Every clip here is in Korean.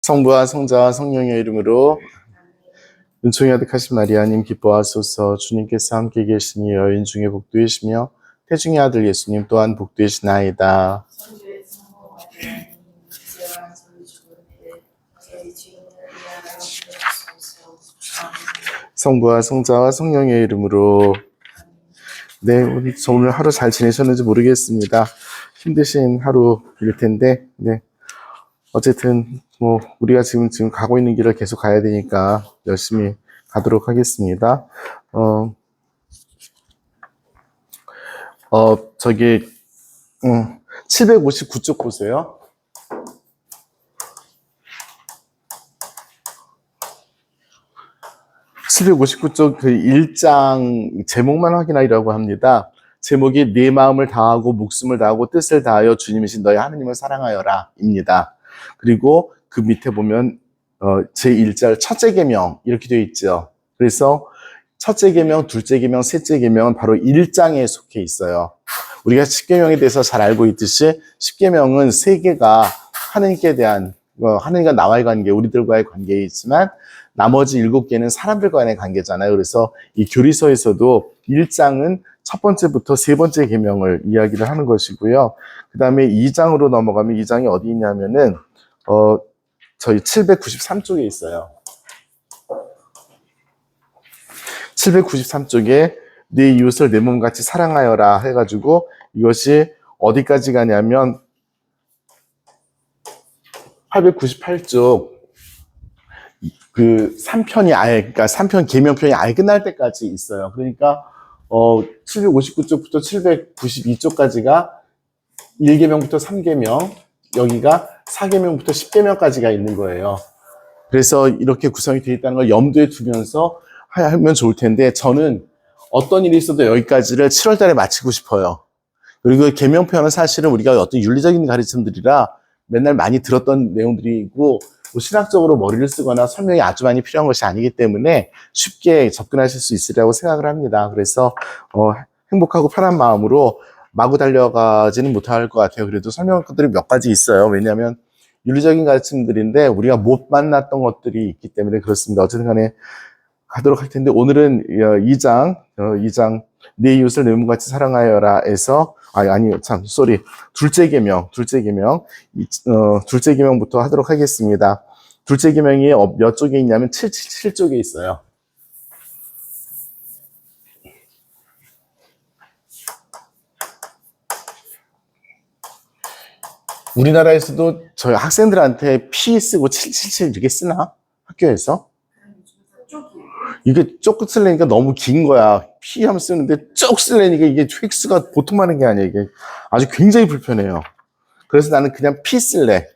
성부와 성자와 성령의 이름으로 은총이 아득하신 마리아님 기뻐하소서. 주님께서 함께 계시니 여인 중에 복되시며 태중의 아들 예수님 또한 복되시나이다. 성부와 성자와 성령의 이름으로. 네, 오늘 하루 잘 지내셨는지 모르겠습니다. 힘드신 하루일 텐데, 네. 어쨌든 우리가 지금 가고 있는 길을 계속 가야 되니까 열심히 가도록 하겠습니다. 저기 759쪽 보세요. 759쪽 그 1장 제목만 확인하리라고 합니다. 제목이 네 마음을 다하고 목숨을 다하고 뜻을 다하여 주님이신 너희 하느님을 사랑하여라 입니다. 그리고 그 밑에 보면 제1절 첫째 계명 이렇게 되어 있죠. 그래서 첫째 계명, 둘째 계명, 셋째 계명은 바로 1장에 속해 있어요. 우리가 10계명에 대해서 잘 알고 있듯이 10계명은 3개가 하느님께 대한 하느님과 나와의 관계, 우리들과의 관계이지만 나머지 7개는 사람들 간의 관계잖아요. 그래서 이 교리서에서도 1장은 첫 번째부터 세 번째 계명을 이야기를 하는 것이고요. 그 다음에 2장으로 넘어가면 2장이 어디 있냐면은 저희 793쪽에 있어요. 793쪽에 네 이웃을 내 몸같이 사랑하여라 해가지고 이것이 어디까지 가냐면 898쪽 그 3편이 그러니까 3편 계명편이 아예 끝날 때까지 있어요. 그러니까 759쪽부터 792쪽까지가 1계명부터 3계명, 여기가 4계명부터 10계명까지가 있는 거예요. 그래서 이렇게 구성이 되어 있다는 걸 염두에 두면서 하면 좋을 텐데, 저는 어떤 일이 있어도 여기까지를 7월 달에 마치고 싶어요. 그리고 계명편은 사실은 우리가 어떤 윤리적인 가르침들이라 맨날 많이 들었던 내용들이고, 신학적으로 머리를 쓰거나 설명이 아주 많이 필요한 것이 아니기 때문에 쉽게 접근하실 수 있으리라고 생각을 합니다. 그래서 행복하고 편한 마음으로 마구 달려가지는 못할 것 같아요. 그래도 설명할 것들이 몇 가지 있어요. 왜냐하면 윤리적인 가르침들인데 우리가 못 만났던 것들이 있기 때문에 그렇습니다. 어쨌든 간에 가도록 할 텐데, 오늘은 2장 네 이웃을 내 몸같이 사랑하여라 에서 둘째 계명 둘째 계명부터 하도록 하겠습니다. 둘째 계명이 몇 쪽에 있냐면 7쪽에 있어요. 우리나라에서도 저희 학생들한테 P 쓰고 777 이렇게 쓰나? 학교에서? 이게 쪽 쓰려니까 너무 긴 거야. P 하면 쓰는데 쪽 쓰려니까 이게 획수가 보통 많은 게 아니야. 이게 아주 굉장히 불편해요. 그래서 나는 그냥 P 쓸래.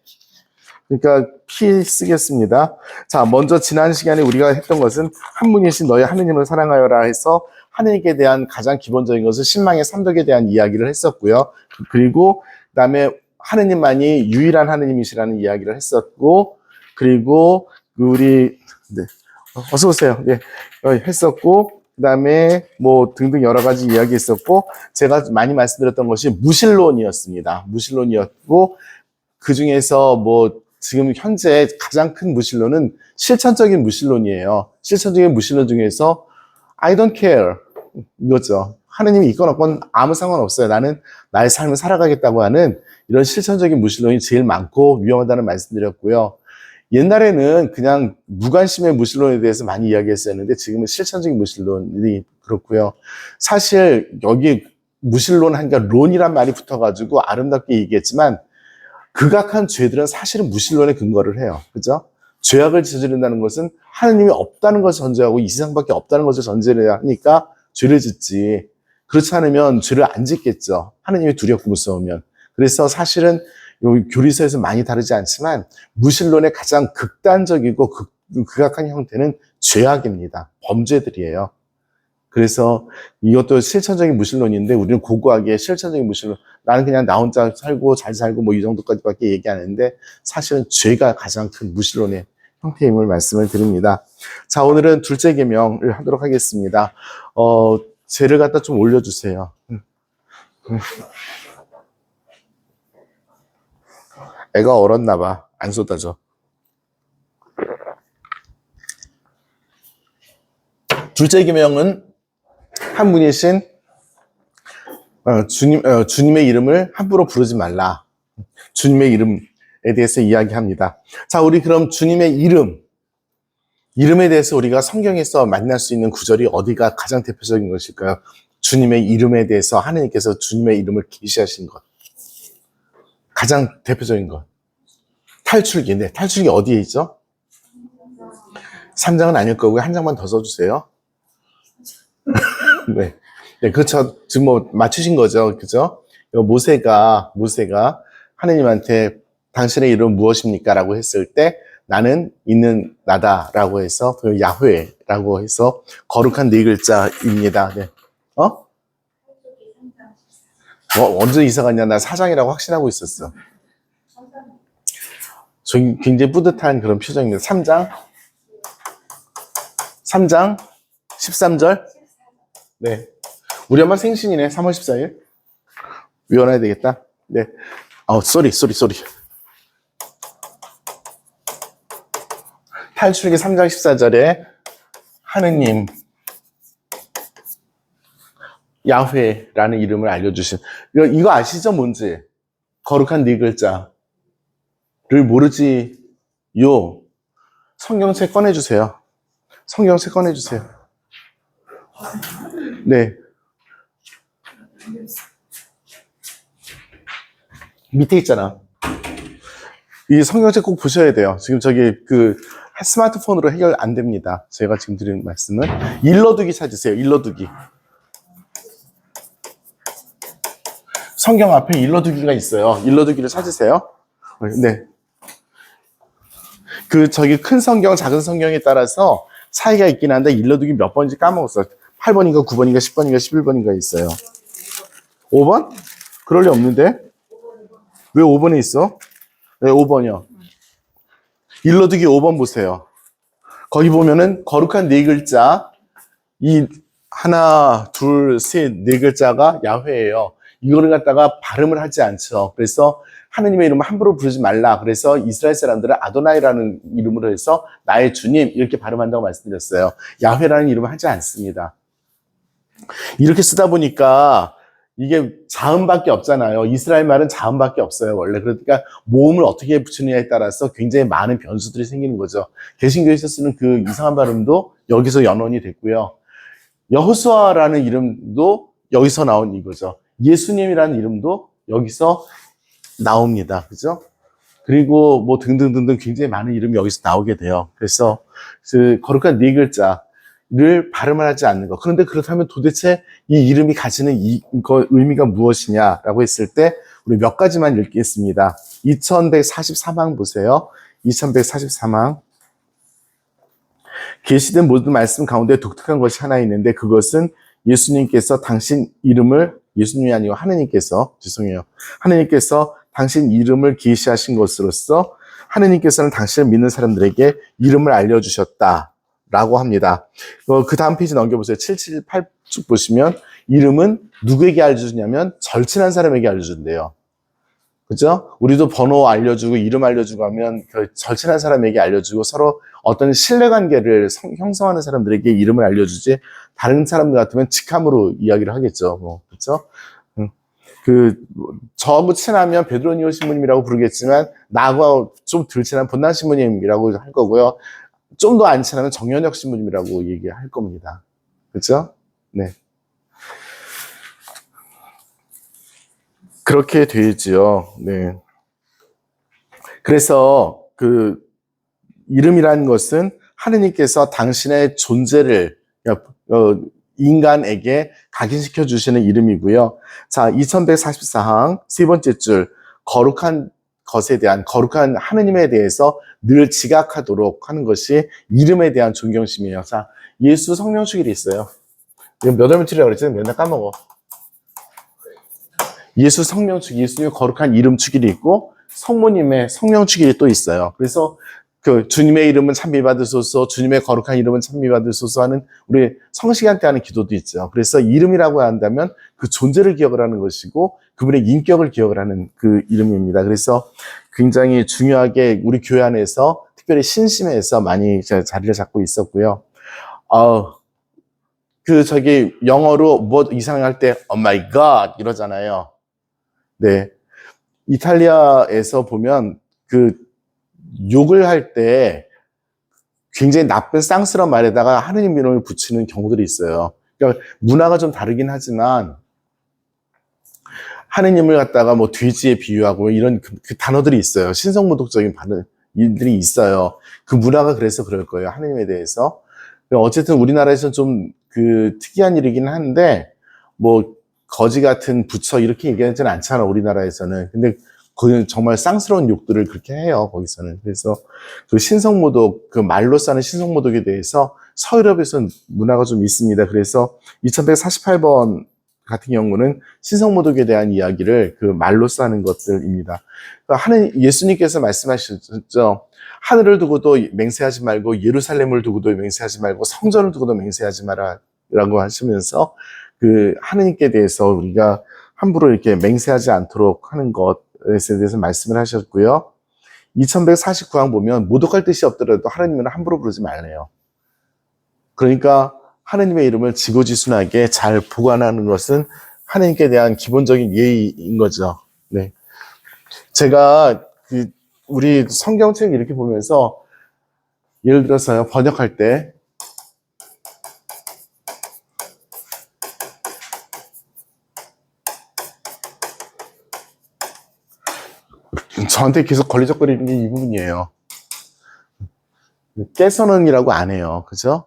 그러니까 P 쓰겠습니다. 자, 먼저 지난 시간에 우리가 했던 것은 한 분이신 너희 하느님을 사랑하여라 해서 하느님께 대한 가장 기본적인 것은 신망의 삼덕에 대한 이야기를 했었고요. 그리고 그다음에 하느님만이 유일한 하느님이시라는 이야기를 했었고, 그리고 우리 어서 오세요. 예, 했었고, 그 다음에 등등 여러 가지 이야기 했었고, 제가 많이 말씀드렸던 것이 무신론이었습니다. 무신론이었고, 그 중에서 지금 현재 가장 큰 무신론은 실천적인 무신론이에요. 실천적인 무신론 중에서 I don't care 이거죠. 하느님이 있건 없건 아무 상관없어요. 나는 나의 삶을 살아가겠다고 하는 이런 실천적인 무신론이 제일 많고 위험하다는 말씀드렸고요. 옛날에는 그냥 무관심의 무신론에 대해서 많이 이야기했었는데 지금은 실천적인 무신론이 그렇고요. 사실 여기 무신론 하니까 론이란 말이 붙어가지고 아름답게 얘기했지만 극악한 죄들은 사실은 무신론에 근거를 해요. 그죠? 죄악을 저지른다는 것은 하느님이 없다는 것을 전제하고 이 세상밖에 없다는 것을 전제를 하니까 죄를 짓지. 그렇지 않으면 죄를 안 짓겠죠. 하느님이 두렵고 무서우면. 그래서 사실은 요 교리서에서 많이 다르지 않지만 무신론의 가장 극단적이고 극악한 형태는 죄악입니다. 범죄들이에요. 그래서 이것도 실천적인 무신론인데 우리는 고고하게 실천적인 무신론, 나는 그냥 나 혼자 살고 잘 살고 이 정도까지밖에 얘기 안 했는데 사실은 죄가 가장 큰 무신론의 형태임을 말씀을 드립니다. 자, 오늘은 둘째 계명을 하도록 하겠습니다. 죄를 갖다 좀 올려주세요. 애가 얼었나 봐. 안 쏟아져. 둘째 계명은 한 분이신 주님의 이름을 함부로 부르지 말라. 주님의 이름에 대해서 이야기합니다. 자, 우리 그럼 주님의 이름에 대해서 우리가 성경에서 만날 수 있는 구절이 어디가 가장 대표적인 것일까요? 주님의 이름에 대해서 하나님께서 주님의 이름을 계시하신 것. 가장 대표적인 것. 탈출기. 네, 탈출기 어디에 있죠? 3장은 아닐 거고요. 한 장만 더 써주세요. 네. 네, 그렇죠. 지금 뭐 맞추신 거죠. 그죠? 모세가 하느님한테 당신의 이름은 무엇입니까? 라고 했을 때 나는 있는 나다라고 해서 야훼라고 해서 거룩한 네 글자입니다. 네. 언제 이사 갔냐? 나 4장이라고 확신하고 있었어. 저 굉장히 뿌듯한 그런 표정입니다. 3장 13절. 네. 우리 엄마 생신이네. 3월 14일. 외워놔야 되겠다. 네. 쏘리. 탈출기 3장 14절에 하느님 야훼라는 이름을 알려주신 이거 아시죠? 뭔지? 거룩한 네 글자를 모르지요. 성경책 꺼내주세요. 네. 밑에 있잖아. 이 성경책 꼭 보셔야 돼요. 지금 저기 스마트폰으로 해결 안 됩니다. 제가 지금 드리는 말씀은 일러두기 찾으세요. 일러두기. 성경 앞에 일러두기가 있어요. 일러두기를 찾으세요. 네. 저기 큰 성경, 작은 성경에 따라서 차이가 있긴 한데 일러두기 몇 번인지 까먹었어요. 8번인가 9번인가 10번인가 11번인가 있어요. 5번? 그럴 리 없는데? 왜 5번에 있어? 네, 5번이요. 일러두기 5번 보세요. 거기 보면은 거룩한 네 글자, 이 하나, 둘, 셋, 네 글자가 야훼예요. 이거를 갖다가 발음을 하지 않죠. 그래서 하느님의 이름을 함부로 부르지 말라. 그래서 이스라엘 사람들은 아도나이라는 이름으로 해서 나의 주님 이렇게 발음한다고 말씀드렸어요. 야훼라는 이름을 하지 않습니다. 이렇게 쓰다 보니까 이게 자음밖에 없잖아요. 이스라엘 말은 자음밖에 없어요, 원래. 그러니까 모음을 어떻게 붙이느냐에 따라서 굉장히 많은 변수들이 생기는 거죠. 개신교에서 쓰는 그 이상한 발음도 여기서 연원이 됐고요. 여호수아라는 이름도 여기서 나온 이거죠. 예수님이라는 이름도 여기서 나옵니다. 그죠? 그리고 뭐 등등등등 굉장히 많은 이름이 여기서 나오게 돼요. 그래서 거룩한 네 글자를 발음을 하지 않는 것. 그런데 그렇다면 도대체 이 이름이 가지는 의미가 무엇이냐라고 했을 때 우리 몇 가지만 읽겠습니다. 2144방 보세요. 2144방. 계시된 모든 말씀 가운데 독특한 것이 하나 있는데 그것은 예수님께서 당신 이름을 예수님이 아니고 하느님께서 하느님께서 당신 이름을 계시하신 것으로서 하느님께서는 당신을 믿는 사람들에게 이름을 알려주셨다라고 합니다. 그 다음 페이지 넘겨보세요. 778쭉 보시면 이름은 누구에게 알려주냐면 절친한 사람에게 알려준대요. 그죠? 우리도 번호 알려주고 이름 알려주고 하면 절친한 사람에게 알려주고 서로 어떤 신뢰관계를 형성하는 사람들에게 이름을 알려주지 다른 사람들 같으면 직함으로 이야기를 하겠죠. 그렇죠? 저하고 친하면 베드로니오 신부님이라고 부르겠지만 나하고 좀 덜 친한 본난 신부님이라고 할 거고요. 좀 더 안 친하면 정연혁 신부님이라고 얘기할 겁니다. 그렇죠? 네. 그렇게 되지요. 네. 그래서 이름이라는 것은 하느님께서 당신의 존재를 인간에게 각인시켜 주시는 이름이고요. 자, 2144항 세 번째 줄 거룩한 것에 대한 거룩한 하느님에 대해서 늘 지각하도록 하는 것이 이름에 대한 존경심이에요. 자, 예수 성령 축일이 있어요. 이거 몇 월 며칠이라고 그랬지? 맨날 까먹어. 예수 성령 축일, 예수님의 거룩한 이름 축일이 있고 성모님의 성령 축일이 또 있어요. 그래서 주님의 이름은 찬미받으소서, 주님의 거룩한 이름은 찬미받으소서 하는 우리 성시간 때 하는 기도도 있죠. 그래서 이름이라고 한다면 그 존재를 기억을 하는 것이고 그분의 인격을 기억을 하는 그 이름입니다. 그래서 굉장히 중요하게 우리 교회 안에서 특별히 신심에서 많이 자리를 잡고 있었고요. 영어로 뭐 이상할 때 Oh my God 이러잖아요. 네. 이탈리아에서 보면 욕을 할 때 굉장히 나쁜 쌍스러운 말에다가 하느님 이름을 붙이는 경우들이 있어요. 그러니까 문화가 좀 다르긴 하지만 하느님을 갖다가 뭐 돼지에 비유하고 이런 그 단어들이 있어요. 신성모독적인 일들이 있어요. 그 문화가 그래서 그럴 거예요. 하느님에 대해서. 어쨌든 우리나라에서는 좀 특이한 일이긴 한데 뭐 거지 같은 부처 이렇게 얘기하지는 않잖아, 우리나라에서는. 근데 그건 정말 쌍스러운 욕들을 그렇게 해요, 거기서는. 그래서 신성모독, 말로 싸는 신성모독에 대해서 서유럽에서는 문화가 좀 있습니다. 그래서 2148번 같은 경우는 신성모독에 대한 이야기를 말로 싸는 것들입니다. 예수님께서 말씀하셨죠. 하늘을 두고도 맹세하지 말고 예루살렘을 두고도 맹세하지 말고 성전을 두고도 맹세하지 마라 라고 하시면서 하느님께 대해서 우리가 함부로 이렇게 맹세하지 않도록 하는 것에 대해서 말씀을 하셨고요. 2149강 보면 모독할 뜻이 없더라도 하느님은 함부로 부르지 말래요. 그러니까 하느님의 이름을 지고지순하게 잘 보관하는 것은 하느님께 대한 기본적인 예의인 거죠. 네. 제가 우리 성경책 이렇게 보면서 예를 들어서요, 번역할 때 저한테 계속 걸리적거리는 게 이 부분이에요. 깨서는이라고 안 해요. 그죠?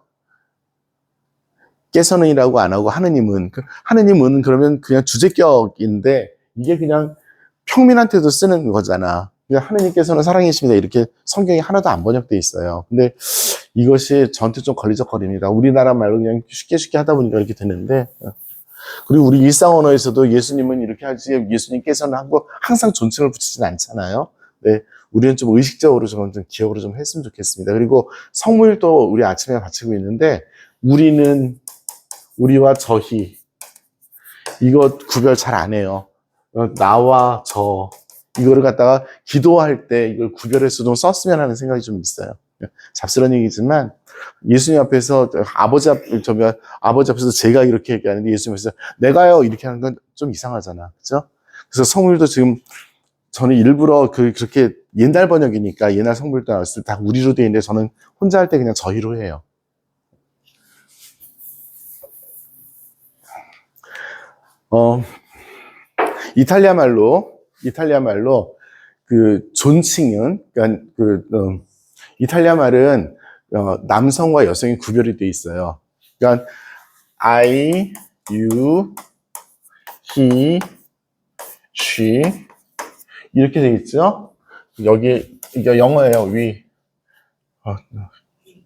깨서는이라고 안 하고 하느님은 그러면 그냥 주제격인데 이게 그냥 평민한테도 쓰는 거잖아. 하느님께서는 사랑이십니다. 이렇게 성경이 하나도 안 번역돼 있어요. 근데 이것이 저한테 좀 걸리적거립니다. 우리나라 말로 그냥 쉽게 하다 보니까 이렇게 되는데, 그리고 우리 일상 언어에서도 예수님은 이렇게 하지 예수님께서는 하고 항상 존칭을 붙이진 않잖아요. 네, 우리는 좀 의식적으로 좀 기억으로 좀 했으면 좋겠습니다. 그리고 성물도 우리 아침에 바치고 있는데 우리는, 우리와 저희 이거 구별 잘 안 해요. 나와 저 이거를 갖다가 기도할 때 이걸 구별해서 좀 썼으면 하는 생각이 좀 있어요. 잡스러운 얘기지만 예수님 앞에서 아버지 앞에서 제가 이렇게 얘기하는데 예수님 앞에서 내가요 이렇게 하는 건 좀 이상하잖아, 그렇죠? 그래서 성물도 지금 저는 일부러 그렇게 옛날 번역이니까 옛날 성물도 나왔을 때 다 우리로 되어 있는데 저는 혼자 할 때 그냥 저희로 해요. 이탈리아 말로 존칭은, 그러니까 이탈리아 말은 남성과 여성이 구별이 돼 있어요. 그러니까 I, you, he, she 이렇게 돼 있죠. 여기 이게 영어예요. we,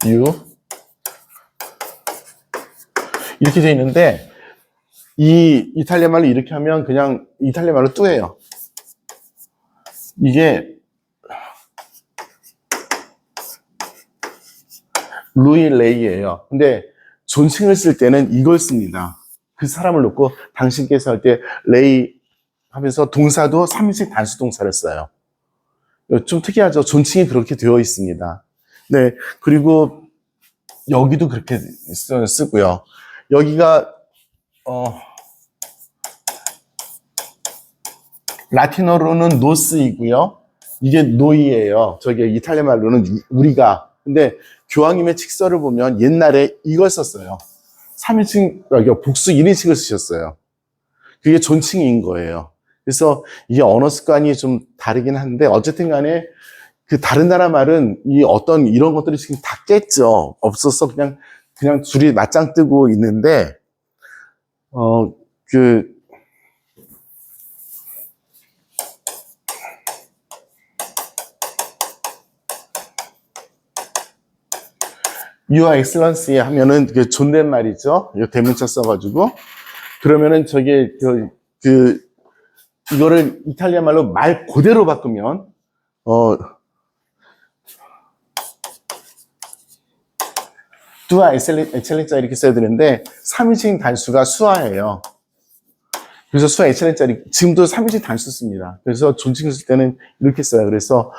you 이렇게 돼 있는데 이 이탈리아 말로 이렇게 하면 그냥 이탈리아 말로 뚜예요. 이게 루이 레이예요. 근데 존칭을 쓸 때는 이걸 씁니다. 그 사람을 놓고 당신께서 할 때 레이 하면서 동사도 3인칭 단수 동사를 써요. 좀 특이하죠. 존칭이 그렇게 되어 있습니다. 네, 그리고 여기도 그렇게 쓰고요. 여기가 라틴어로는 노스이고요. 이게 노이예요. 저기 이탈리아 말로는 우리가. 근데 교황님의 칙서를 보면 옛날에 이걸 썼어요. 3인칭, 복수 1인칭을 쓰셨어요. 그게 존칭인 거예요. 그래서 이게 언어 습관이 좀 다르긴 한데 어쨌든 간에 다른 나라 말은 어떤 이런 것들이 지금 다 깼죠. 없어서 그냥 둘이 맞짱 뜨고 있는데 Your Excellency 하면은 존댓말이죠. 이 대문자 써가지고 그러면은 이거를 이탈리아 말로 말 그대로 바꾸면 tua eccellenza 이렇게 써야 되는데 3인칭 단수가 수아예요. 그래서 수아 eccellenza 지금도 3인칭 단수 씁니다. 그래서 존칭 쓸 때는 이렇게 써요. 그래서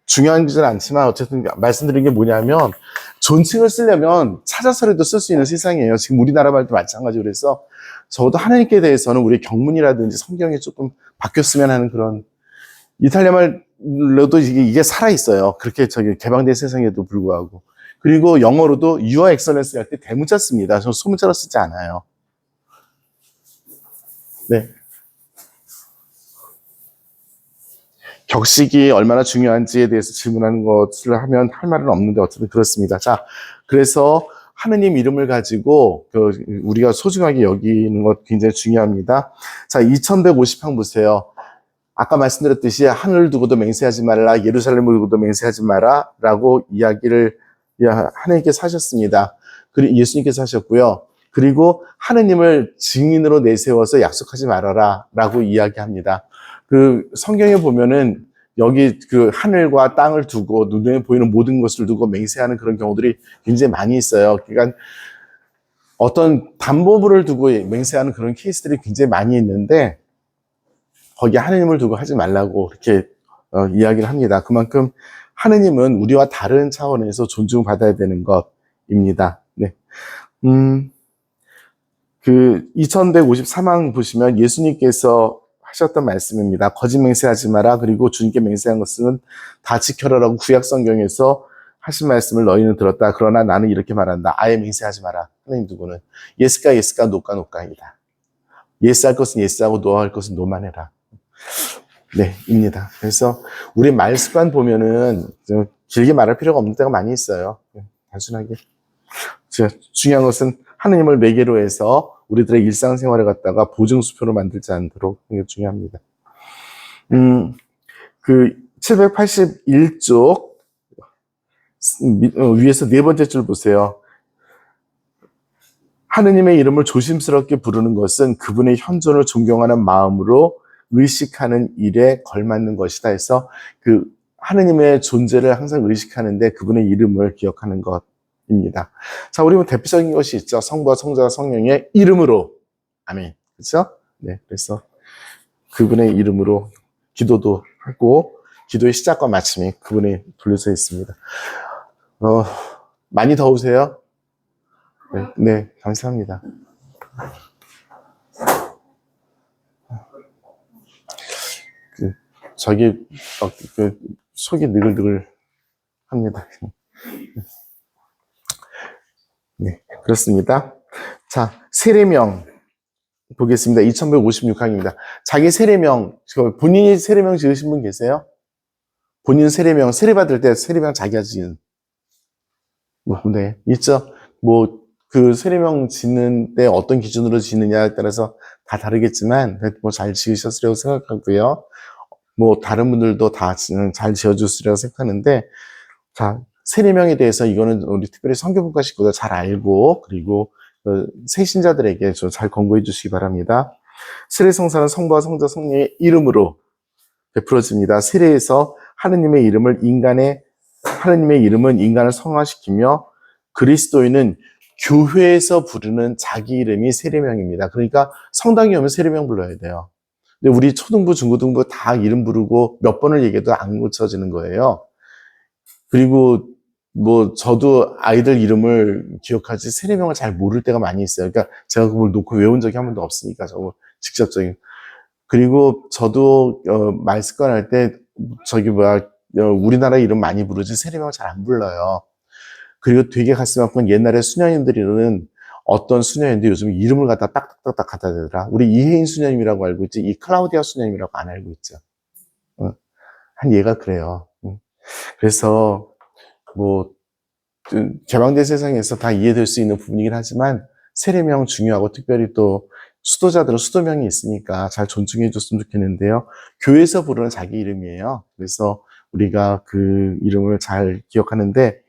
중요하지는 않지만 어쨌든 말씀드린 게 뭐냐면 존칭을 쓰려면 찾아서라도 쓸 수 있는 세상이에요. 지금 우리나라 말도 마찬가지로. 그래서 적어도 하나님께 대해서는 우리 경문이라든지 성경이 조금 바뀌었으면 하는 그런, 이탈리아 말로도 이게 살아있어요. 그렇게 개방된 세상에도 불구하고. 그리고 영어로도 Your Excellency 할 때 대문자 씁니다. 저 소문자로 쓰지 않아요. 네. 격식이 얼마나 중요한지에 대해서 질문하는 것을 하면 할 말은 없는데 어쨌든 그렇습니다. 자, 그래서 하느님 이름을 가지고 우리가 소중하게 여기는 것 굉장히 중요합니다. 자, 2150편 보세요. 아까 말씀드렸듯이 하늘을 두고도 맹세하지 말라, 예루살렘을 두고도 맹세하지 마라 라고 이야기를 하나님께서 하셨습니다. 그리고 예수님께서 하셨고요. 그리고 하느님을 증인으로 내세워서 약속하지 말아라 라고 이야기합니다. 그 성경에 보면은 여기 그 하늘과 땅을 두고 눈에 보이는 모든 것을 두고 맹세하는 그런 경우들이 굉장히 많이 있어요. 그러니까 어떤 담보물을 두고 맹세하는 그런 케이스들이 굉장히 많이 있는데 거기에 하느님을 두고 하지 말라고 이렇게 이야기를 합니다. 그만큼 하느님은 우리와 다른 차원에서 존중받아야 되는 것입니다. 네. 그 2153강 보시면 예수님께서 하셨던 말씀입니다. 거짓 맹세하지 마라. 그리고 주님께 맹세한 것은 다 지켜라라고 구약 성경에서 하신 말씀을 너희는 들었다. 그러나 나는 이렇게 말한다. 아예 맹세하지 마라. 하나님 두고는 예스가 예스가 노가 노가이다. 예스할 것은 예스하고 노할 것은 노만 해라. 네, 입니다. 그래서 우리 말 습관 보면은 좀 길게 말할 필요가 없는 때가 많이 있어요. 단순하게. 중요한 것은 하느님을 매개로 해서 우리들의 일상생활을 갖다가 보증수표로 만들지 않도록 하는 게 중요합니다. 그 781쪽 위에서 네 번째 줄 보세요. 하느님의 이름을 조심스럽게 부르는 것은 그분의 현존을 존경하는 마음으로 의식하는 일에 걸맞는 것이다 해서 그 하느님의 존재를 항상 의식하는데 그분의 이름을 기억하는 것입니다. 자, 우리 뭐 대표적인 것이 있죠. 성부와 성자와 성령의 이름으로. 아멘. 그렇죠? 네, 그래서 그분의 이름으로 기도도 하고 기도의 시작과 마침이 그분에 둘러져 있습니다. 많이 더우세요? 네, 네, 감사합니다. 저기 속이 느글느글 합니다. 네, 그렇습니다. 자, 세례명 보겠습니다. 2156강입니다. 자기 세례명, 본인이 세례명 지으신 분 계세요? 본인 세례명, 세례받을 때 세례명 자기가 지은. 네, 있죠? 그 세례명 짓는 때 어떤 기준으로 짓느냐에 따라서 다 다르겠지만, 잘 지으셨으리라고 생각하고요. 다른 분들도 다 잘 지어주시리라고 생각하는데, 자, 세례명에 대해서 이거는 우리 특별히 성교분과 식구들 잘 알고, 그리고 새신자들에게 좀 잘 권고해 주시기 바랍니다. 세례성사는 성부와 성자 성령의 이름으로 베풀어집니다. 세례에서 하느님의 이름은 인간을 성화시키며 그리스도인은 교회에서 부르는 자기 이름이 세례명입니다. 그러니까 성당에 오면 세례명 불러야 돼요. 근데 우리 초등부, 중고등부 다 이름 부르고 몇 번을 얘기해도 안 고쳐지는 거예요. 그리고 저도 아이들 이름을 기억하지 세례명을 잘 모를 때가 많이 있어요. 그러니까 제가 그걸 놓고 외운 적이 한 번도 없으니까 직접적인. 그리고 저도 말 습관할 때 우리나라 이름 많이 부르지 세례명을 잘 안 불러요. 그리고 되게 가슴 아픈 옛날에 수녀님들은 어떤 수녀인데 요즘 이름을 갖다 딱딱딱딱 갖다 대더라. 우리 이혜인 수녀님이라고 알고 있지, 이 클라우디아 수녀님이라고 안 알고 있죠. 한 얘가 그래요. 그래서 개방된 세상에서 다 이해될 수 있는 부분이긴 하지만 세례명 중요하고 특별히 또 수도자들은 수도명이 있으니까 잘 존중해 줬으면 좋겠는데요. 교회에서 부르는 자기 이름이에요. 그래서 우리가 그 이름을 잘 기억하는데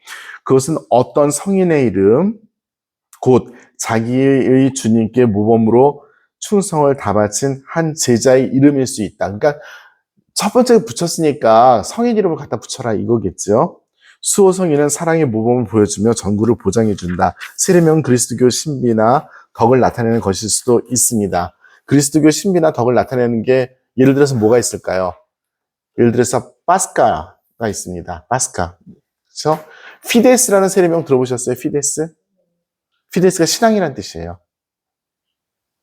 그것은 어떤 성인의 이름, 곧 자기의 주님께 모범으로 충성을 다 바친 한 제자의 이름일 수 있다. 그러니까 첫 번째 붙였으니까 성인 이름을 갖다 붙여라 이거겠죠. 수호 성인은 사랑의 모범을 보여주며 전구를 보장해준다. 세례명은 그리스도교 신비나 덕을 나타내는 것일 수도 있습니다. 그리스도교 신비나 덕을 나타내는 게 예를 들어서 뭐가 있을까요? 예를 들어서 파스카, 있습니다. 파스카. 그렇죠? 피데스라는 세례명 들어보셨어요? 피데스? 피데스가 신앙이란 뜻이에요.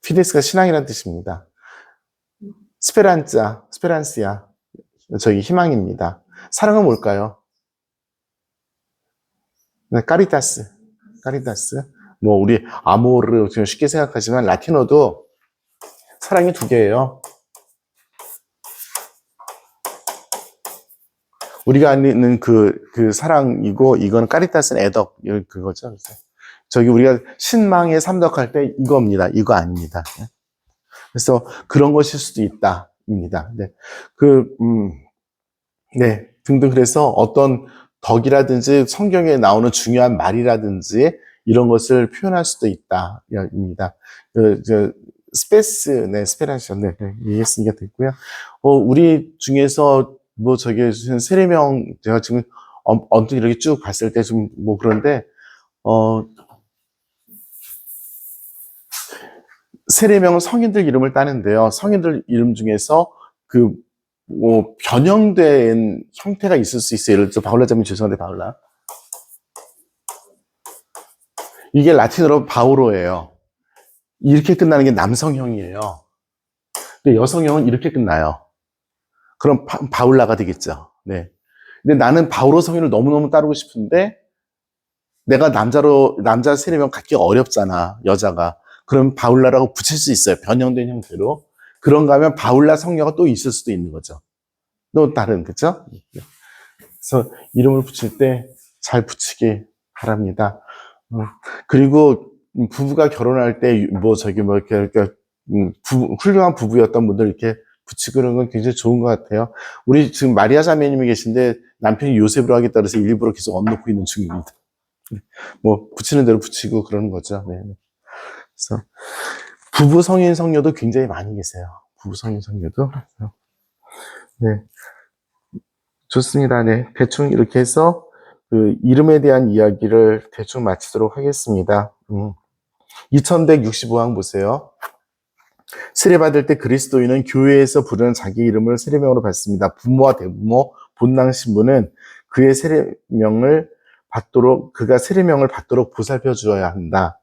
피데스가 신앙이란 뜻입니다. 스페란시아. 저기 희망입니다. 사랑은 뭘까요? 까리타스. 뭐 우리 아모르 쉽게 생각하지만 라틴어도 사랑이 두 개예요. 우리가 아는 그 사랑이고 이거는 까리타스는 애덕 그거죠. 그래서 저기 우리가 신망에 삼덕할 때 이겁니다. 이거 아닙니다. 그래서 그런 것일 수도 있다입니다. 네. 네. 등등 그래서 어떤 덕이라든지 성경에 나오는 중요한 말이라든지 이런 것을 표현할 수도 있다입니다. 스페란시아, 이해했으니까 됐고요. 우리 중에서 뭐 저기 세례명 제가 지금 언뜻 이렇게 쭉 봤을 때 좀 뭐 그런데 세례명은 성인들 이름을 따는데요. 성인들 이름 중에서 변형된 형태가 있을 수 있어요. 예를 들어 바울라자면 죄송한데 바울라. 이게 라틴어로 바오로예요. 이렇게 끝나는 게 남성형이에요. 근데 여성형은 이렇게 끝나요. 그럼 바울라가 되겠죠. 네. 근데 나는 바오로 성인을 너무너무 따르고 싶은데 내가 남자 세례명 갖기 어렵잖아. 여자가. 그럼 바울라라고 붙일 수 있어요. 변형된 형태로. 그런가 하면 바울라 성녀가 또 있을 수도 있는 거죠. 또 다른, 그죠? 그래서 이름을 붙일 때 잘 붙이기 바랍니다. 그리고 부부가 결혼할 때 훌륭한 부부였던 분들 이렇게 붙이고 그런 건 굉장히 좋은 것 같아요. 우리 지금 마리아 자매님이 계신데 남편이 요셉으로 하겠다 그래서 일부러 계속 얹놓고 있는 중입니다. 뭐 붙이는 대로 붙이고 그러는 거죠. 네. 그래서 부부 성인 성녀도 굉장히 많이 계세요. 부부 성인 성녀도. 네. 좋습니다. 네. 대충 이렇게 해서 이름에 대한 이야기를 대충 마치도록 하겠습니다. 2165항 보세요. 세례받을 때 그리스도인은 교회에서 부르는 자기 이름을 세례명으로 받습니다. 부모와 대부모, 본당 신부는 그가 세례명을 받도록 보살펴 주어야 한다.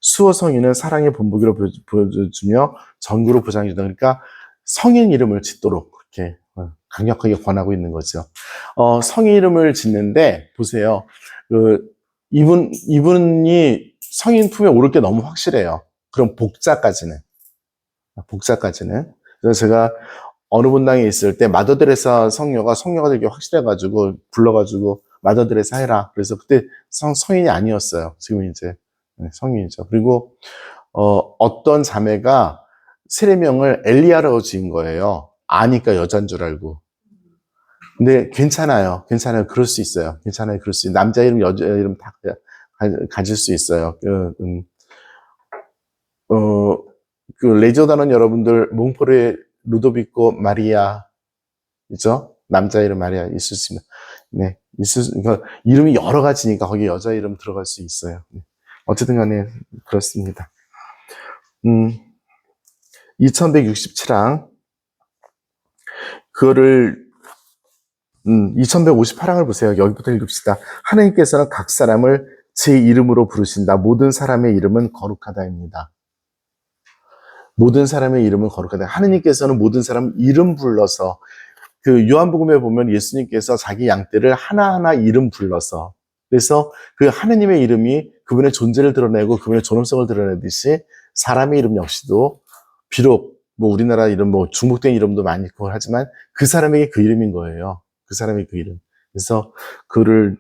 수호 성인은 사랑의 본보기로 보여주며 전구로 보장해 준다. 그러니까 성인 이름을 짓도록 그렇게 강력하게 권하고 있는 거죠. 성인 이름을 짓는데 보세요. 이분이 성인 품에 오를 게 너무 확실해요. 그럼 복자까지는. 그래서 제가 어느 본당에 있을 때 마더데레사 성녀가 되게 확실해가지고 불러가지고 마더데레사 해라. 그래서 그때 성인이 아니었어요. 지금 이제 성인이죠. 그리고 어떤 자매가 세례명을 엘리야라고 지은 거예요. 아니까 여잔 줄 알고. 근데 괜찮아요. 그럴 수 있어요. 남자 이름, 여자 이름 다 가질 수 있어요. 레지오다는 여러분들 몽포르의 루도비코 마리아 있죠? 남자 이름 마리아 있을 수 있습니다. 네, 그러니까 이름이 여러 가지니까 거기 여자 이름 들어갈 수 있어요. 네. 어쨌든 간에 그렇습니다. 2167항 그거를 2158항을 보세요. 여기부터 읽읍시다. 하나님께서는 각 사람을 제 이름으로 부르신다. 모든 사람의 이름은 거룩하다입니다. 모든 사람의 이름은 거룩하다. 하느님께서는 모든 사람 이름 불러서 요한복음에 보면 예수님께서 자기 양떼를 하나하나 이름 불러서 그래서 그 하느님의 이름이 그분의 존재를 드러내고 그분의 존엄성을 드러내듯이 사람의 이름 역시도 비록 뭐 우리나라 이름 뭐 중복된 이름도 많이 있고 하지만 그 사람에게 그 이름인 거예요. 그 사람의 그 이름. 그래서 그를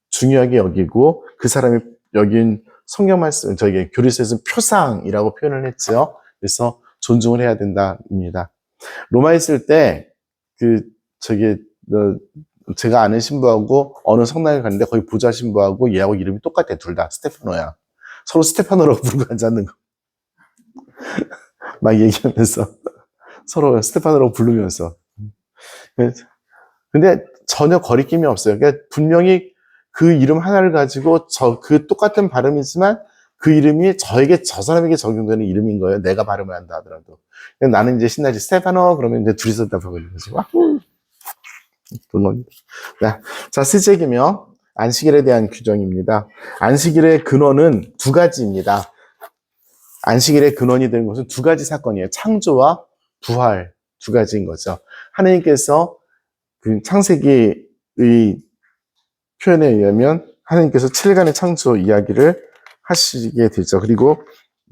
중요하게 여기고 그 사람이 여긴 성경 말씀 저기 교리서에서는 표상이라고 표현을 했죠. 그래서 존중을 해야 된다입니다. 로마에 있을 때 제가 아는 신부하고 어느 성당에 갔는데 거기 부자 신부하고 얘하고 이름이 똑같아. 둘 다 스테파노야. 서로 스테파노라고 부르고 앉았는 거. 막 얘기하면서 서로 스테파노라고 부르면서. 근데 전혀 거리낌이 없어요. 그러니까 분명히 그 이름 하나를 가지고 그 똑같은 발음이지만 그 이름이 저 사람에게 적용되는 이름인 거예요. 내가 발음을 한다 하더라도. 나는 이제 신나지 스테파노 그러면 이제 둘이서 다 보고 있는 거지. 근원입니다. 자, 셋째 계명 안식일에 대한 규정입니다. 안식일의 근원은 두 가지입니다. 안식일의 근원이 되는 것은 두 가지 사건이에요. 창조와 부활 두 가지인 거죠. 하나님께서 그 창세기의 표현에 의하면 하나님께서 7일간의 창조 이야기를 하시게 되죠. 그리고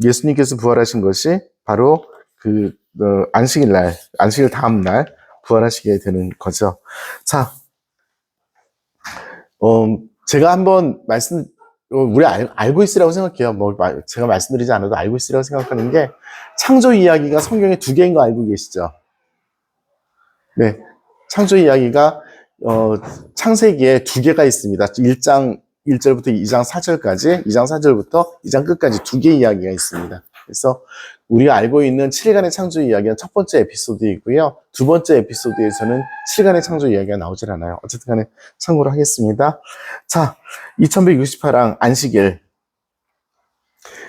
예수님께서 부활하신 것이 바로 그 안식일 날, 안식일 다음 날 부활하시게 되는 거죠. 자, 제가 한번 우리 알고 있으라고 생각해요. 제가 말씀드리지 않아도 알고 있으라고 생각하는 게 창조 이야기가 성경에 두 개인 거 알고 계시죠? 네. 창조 이야기가, 창세기에 두 개가 있습니다. 1장 1절부터 2장 4절까지, 2장 4절부터 2장 끝까지 두 개의 이야기가 있습니다. 그래서 우리가 알고 있는 7일간의 창조 이야기는 첫 번째 에피소드이고요. 두 번째 에피소드에서는 7일간의 창조 이야기가 나오질 않아요. 어쨌든 간에 참고로 하겠습니다. 자, 2168항 안식일.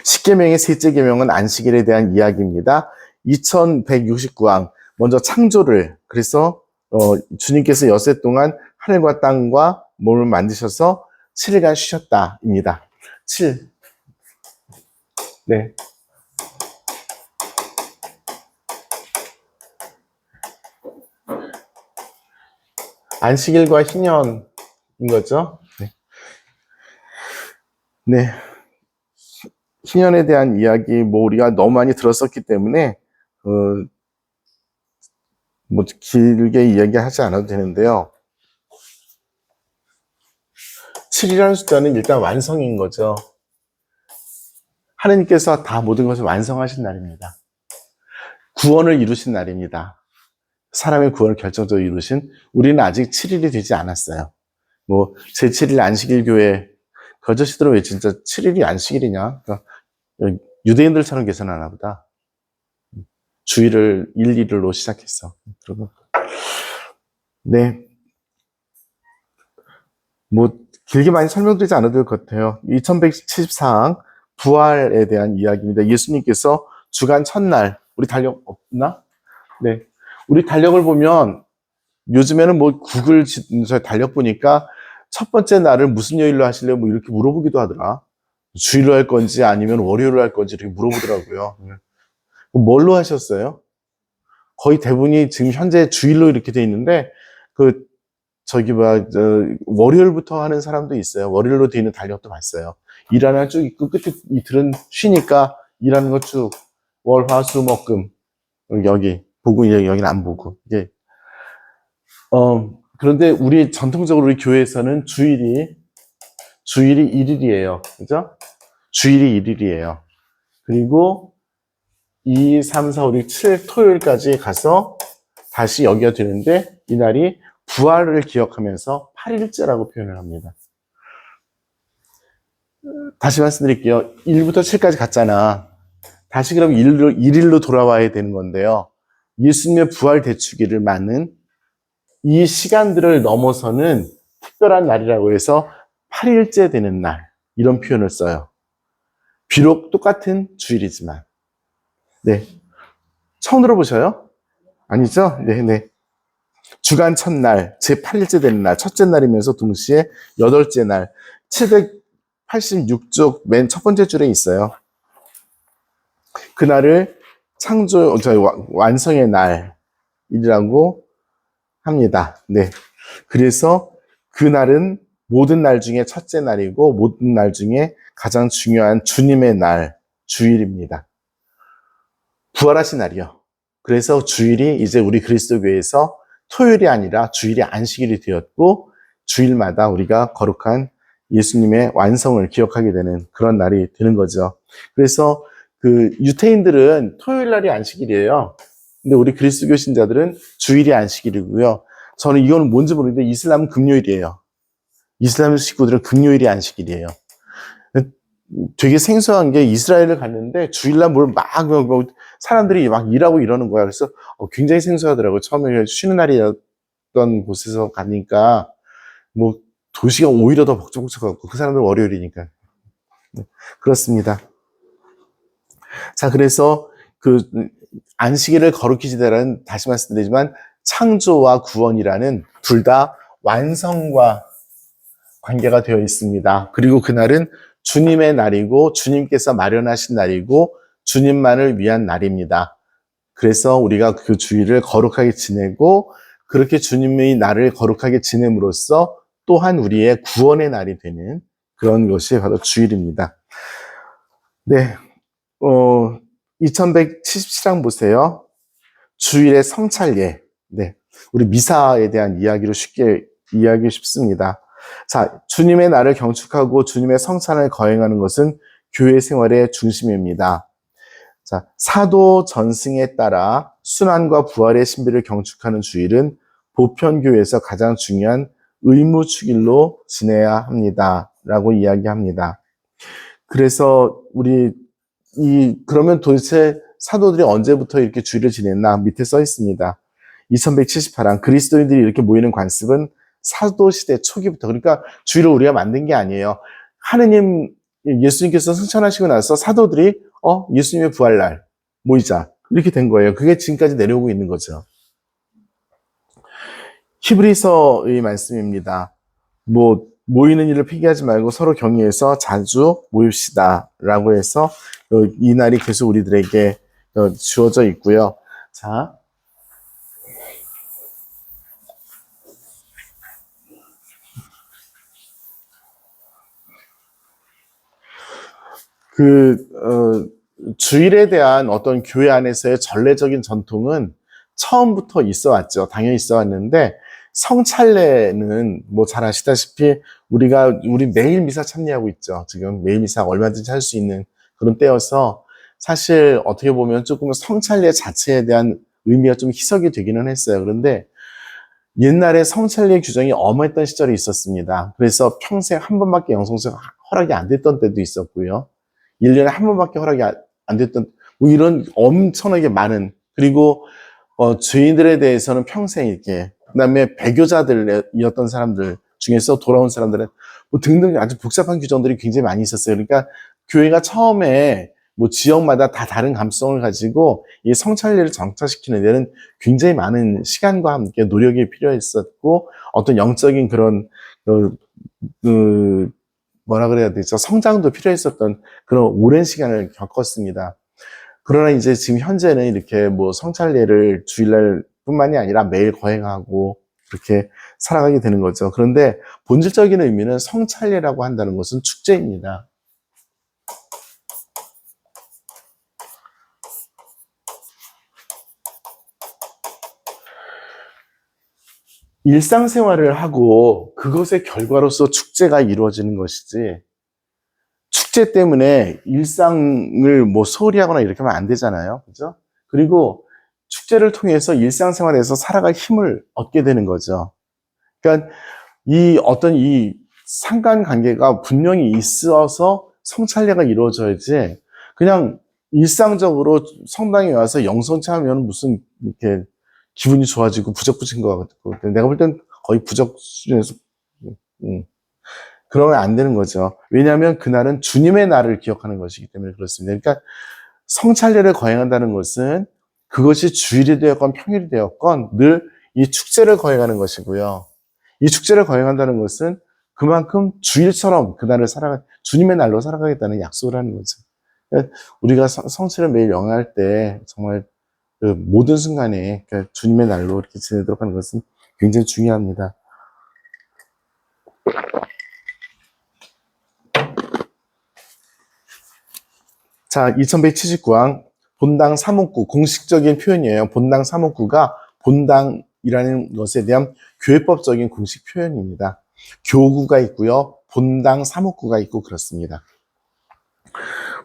10계명의 셋째 계명은 안식일에 대한 이야기입니다. 2169항 먼저 창조를, 그래서 주님께서 여세 동안 하늘과 땅과 몸을 만드셔서 7일간 쉬셨다입니다. 7. 네. 안식일과 희년인 거죠. 네. 네. 희년에 대한 이야기, 우리가 너무 많이 들었었기 때문에, 길게 이야기하지 않아도 되는데요. 7이라는 숫자는 일단 완성인 거죠. 하나님께서 다 모든 것을 완성하신 날입니다. 구원을 이루신 날입니다. 사람의 구원을 결정적으로 이루신, 우리는 아직 7일이 되지 않았어요. 제7일 안식일 교회, 그 아저씨들은 왜 진짜 7일이 안식일이냐? 그러니까 유대인들처럼 계산하나 보다. 주일을 1, 2일로 시작했어. 그리고, 네. 길게 많이 설명드리지 않아도 될 것 같아요. 2174항, 부활에 대한 이야기입니다. 예수님께서 주간 첫날, 우리 달력 없나? 네. 우리 달력을 보면, 요즘에는 구글 달력 보니까 첫 번째 날을 무슨 요일로 하실래요? 이렇게 물어보기도 하더라. 주일로 할 건지 아니면 월요일로 할 건지 이렇게 물어보더라고요. 뭘로 하셨어요? 거의 대부분이 지금 현재 주일로 이렇게 돼 있는데, 월요일부터 하는 사람도 있어요. 월요일로 돼 있는 달력도 봤어요. 일하는 날 쭉 있고, 끝에 이틀은 쉬니까 일하는 거 쭉, 월, 화, 수, 목, 금. 여기, 보고, 여기는 안 보고. 이게, 그런데 우리 전통적으로 우리 교회에서는 주일이 1일이에요. 그죠? 주일이 1일이에요. 그리고 2, 3, 4, 5, 6, 7 토요일까지 가서 다시 여기가 되는데 이날이 부활을 기억하면서 8일째라고 표현을 합니다. 다시 말씀드릴게요. 1부터 7까지 갔잖아. 다시 그럼 1일로 돌아와야 되는 건데요. 예수님의 부활 대축일을 맞는 이 시간들을 넘어서는 특별한 날이라고 해서 8일째 되는 날, 이런 표현을 써요. 비록 똑같은 주일이지만. 네. 처음 들어보셔요? 아니죠? 네네. 주간 첫날, 제8일째 되는 날, 첫째 날이면서 동시에 8째 날, 786쪽 맨 첫 번째 줄에 있어요. 그날을 완성의 날이라고 합니다. 네. 그래서 그날은 모든 날 중에 첫째 날이고 모든 날 중에 가장 중요한 주님의 날, 주일입니다. 부활하신 날이요. 그래서 주일이 이제 우리 그리스도교회에서 토요일이 아니라 주일이 안식일이 되었고 주일마다 우리가 거룩한 예수님의 완성을 기억하게 되는 그런 날이 되는 거죠. 그래서 유태인들은 토요일 날이 안식일이에요. 근데 우리 그리스도교 신자들은 주일이 안식일이고요. 저는 이거는 뭔지 모르는데 이슬람은 금요일이에요. 이슬람 식구들은 금요일이 안식일이에요. 되게 생소한 게 이스라엘을 갔는데 주일날 사람들이 막 일하고 이러는 거야. 그래서 굉장히 생소하더라고요. 처음에 쉬는 날이었던 곳에서 가니까 도시가 오히려 더 복잡복잡하고 그 사람들은 월요일이니까. 그렇습니다. 자, 그래서 안식일을 거룩히 지내라는, 다시 말씀드리지만 창조와 구원이라는 둘 다 완성과 관계가 되어 있습니다. 그리고 그날은 주님의 날이고 주님께서 마련하신 날이고 주님만을 위한 날입니다. 그래서 우리가 그 주일을 거룩하게 지내고 그렇게 주님의 날을 거룩하게 지냄으로써 또한 우리의 구원의 날이 되는 그런 것이 바로 주일입니다. 네, 2177장 보세요. 주일의 성찰예. 네, 우리 미사에 대한 이야기로 쉽게 이해하기 쉽습니다. 자, 주님의 날을 경축하고 주님의 성찬을 거행하는 것은 교회 생활의 중심입니다. 자, 사도 전승에 따라 순환과 부활의 신비를 경축하는 주일은 보편교회에서 가장 중요한 의무 축일로 지내야 합니다. 라고 이야기합니다. 그래서 그러면 도대체 사도들이 언제부터 이렇게 주일을 지냈나? 밑에 써 있습니다. 2178항 그리스도인들이 이렇게 모이는 관습은 사도시대 초기부터, 그러니까 주일을 우리가 만든 게 아니에요. 예수님께서 승천하시고 나서 사도들이 예수님의 부활날 모이자 이렇게 된 거예요. 그게 지금까지 내려오고 있는 거죠. 히브리서의 말씀입니다. 모이는 일을 폐기하지 말고 서로 격려해서 자주 모입시다 라고 해서 이 날이 계속 우리들에게 주어져 있고요. 자, 주일에 대한 어떤 교회 안에서의 전례적인 전통은 처음부터 있어 왔죠. 당연히 있어 왔는데, 성찬례는 잘 아시다시피 우리 매일 미사 참여하고 있죠. 지금 매일 미사 얼마든지 할 수 있는 그런 때여서 사실 어떻게 보면 조금 성찬례 자체에 대한 의미가 좀 희석이 되기는 했어요. 그런데 옛날에 성찬례 규정이 엄했던 시절이 있었습니다. 그래서 평생 한 번밖에 영성소가 허락이 안 됐던 때도 있었고요. 1년에 한 번밖에 허락이 안 됐던, 이런 엄청나게 많은, 그리고, 죄인들에 대해서는 평생 이렇게, 그 다음에 배교자들이었던 사람들 중에서 돌아온 사람들은 등등 아주 복잡한 규정들이 굉장히 많이 있었어요. 그러니까 교회가 처음에 지역마다 다 다른 감성을 가지고 이 성찬례를 정착시키는 데는 굉장히 많은 시간과 함께 노력이 필요했었고, 어떤 영적인 그런, 뭐라 그래야 되죠? 성장도 필요했었던 그런 오랜 시간을 겪었습니다. 그러나 이제 지금 현재는 이렇게 성찬례를 주일날 뿐만이 아니라 매일 거행하고 그렇게 살아가게 되는 거죠. 그런데 본질적인 의미는 성찬례라고 한다는 것은 축제입니다. 일상생활을 하고 그것의 결과로서 축제가 이루어지는 것이지, 축제 때문에 일상을 소홀히 하거나 이렇게 하면 안 되잖아요. 그죠? 그리고 축제를 통해서 일상생활에서 살아갈 힘을 얻게 되는 거죠. 그러니까 이 상관관계가 분명히 있어서 성찬례가 이루어져야지, 그냥 일상적으로 성당에 와서 영성차 하면 무슨 이렇게 기분이 좋아지고 부적부진 것 같고, 내가 볼 땐 거의 부적 수준에서, 그러면 안 되는 거죠. 왜냐하면 그날은 주님의 날을 기억하는 것이기 때문에 그렇습니다. 그러니까 성찬례를 거행한다는 것은 그것이 주일이 되었건 평일이 되었건 늘 이 축제를 거행하는 것이고요. 이 축제를 거행한다는 것은 그만큼 주일처럼 그날을 주님의 날로 살아가겠다는 약속을 하는 거죠. 그러니까 우리가 성찬을 매일 영할 때 정말 그 모든 순간에 주님의 날로 이렇게 지내도록 하는 것은 굉장히 중요합니다. 자, 2179항 본당 사목구, 공식적인 표현이에요. 본당 사목구가 본당이라는 것에 대한 교회법적인 공식 표현입니다. 교구가 있고요, 본당 사목구가 있고 그렇습니다.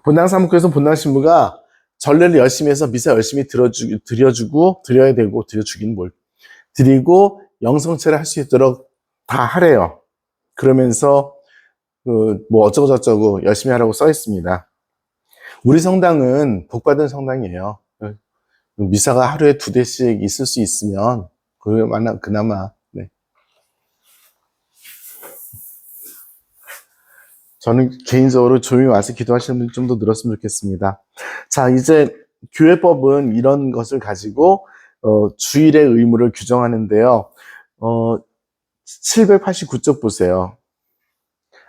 본당 사목구에서 본당 신부가 전례를 열심히 해서 미사 열심히 드려야 되고, 드리고 영성체를 할 수 있도록 다 하래요. 그러면서 어쩌고저쩌고 열심히 하라고 써 있습니다. 우리 성당은 복받은 성당이에요. 미사가 하루에 2대씩 있을 수 있으면 그나마. 네. 저는 개인적으로 조용히 와서 기도하시는 분이 좀 더 늘었으면 좋겠습니다. 자, 이제 교회법은 이런 것을 가지고 주일의 의무를 규정하는데요. 789쪽 보세요.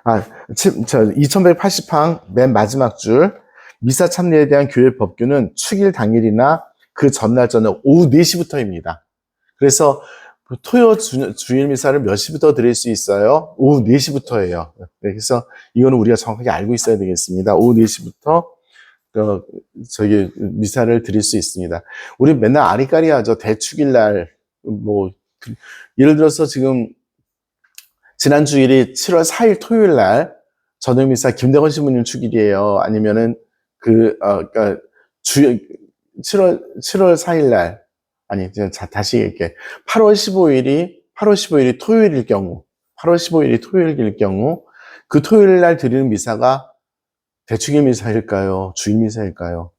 2180항 맨 마지막 줄. 미사 참여에 대한 교회 법규는 축일 당일이나 그 전날 저녁 오후 4시부터입니다. 그래서 토요 주일 미사를 몇 시부터 드릴 수 있어요? 오후 4시부터예요. 그래서 이거는 우리가 정확하게 알고 있어야 되겠습니다. 오후 4시부터 저기 미사를 드릴 수 있습니다. 우리 맨날 아리까리 하죠. 대축일 날 예를 들어서 지금 지난 주일이 7월 4일 토요일 날 저녁 미사 김대건 신부님 축일이에요. 아니면은 그러니까 7월 4일 날 아니 다시 얘기할게. 8월 15일이 토요일일 경우 8월 15일이 토요일일 경우 그 토요일 날 드리는 미사가 대축일 미사일까요? 주일 미사일까요?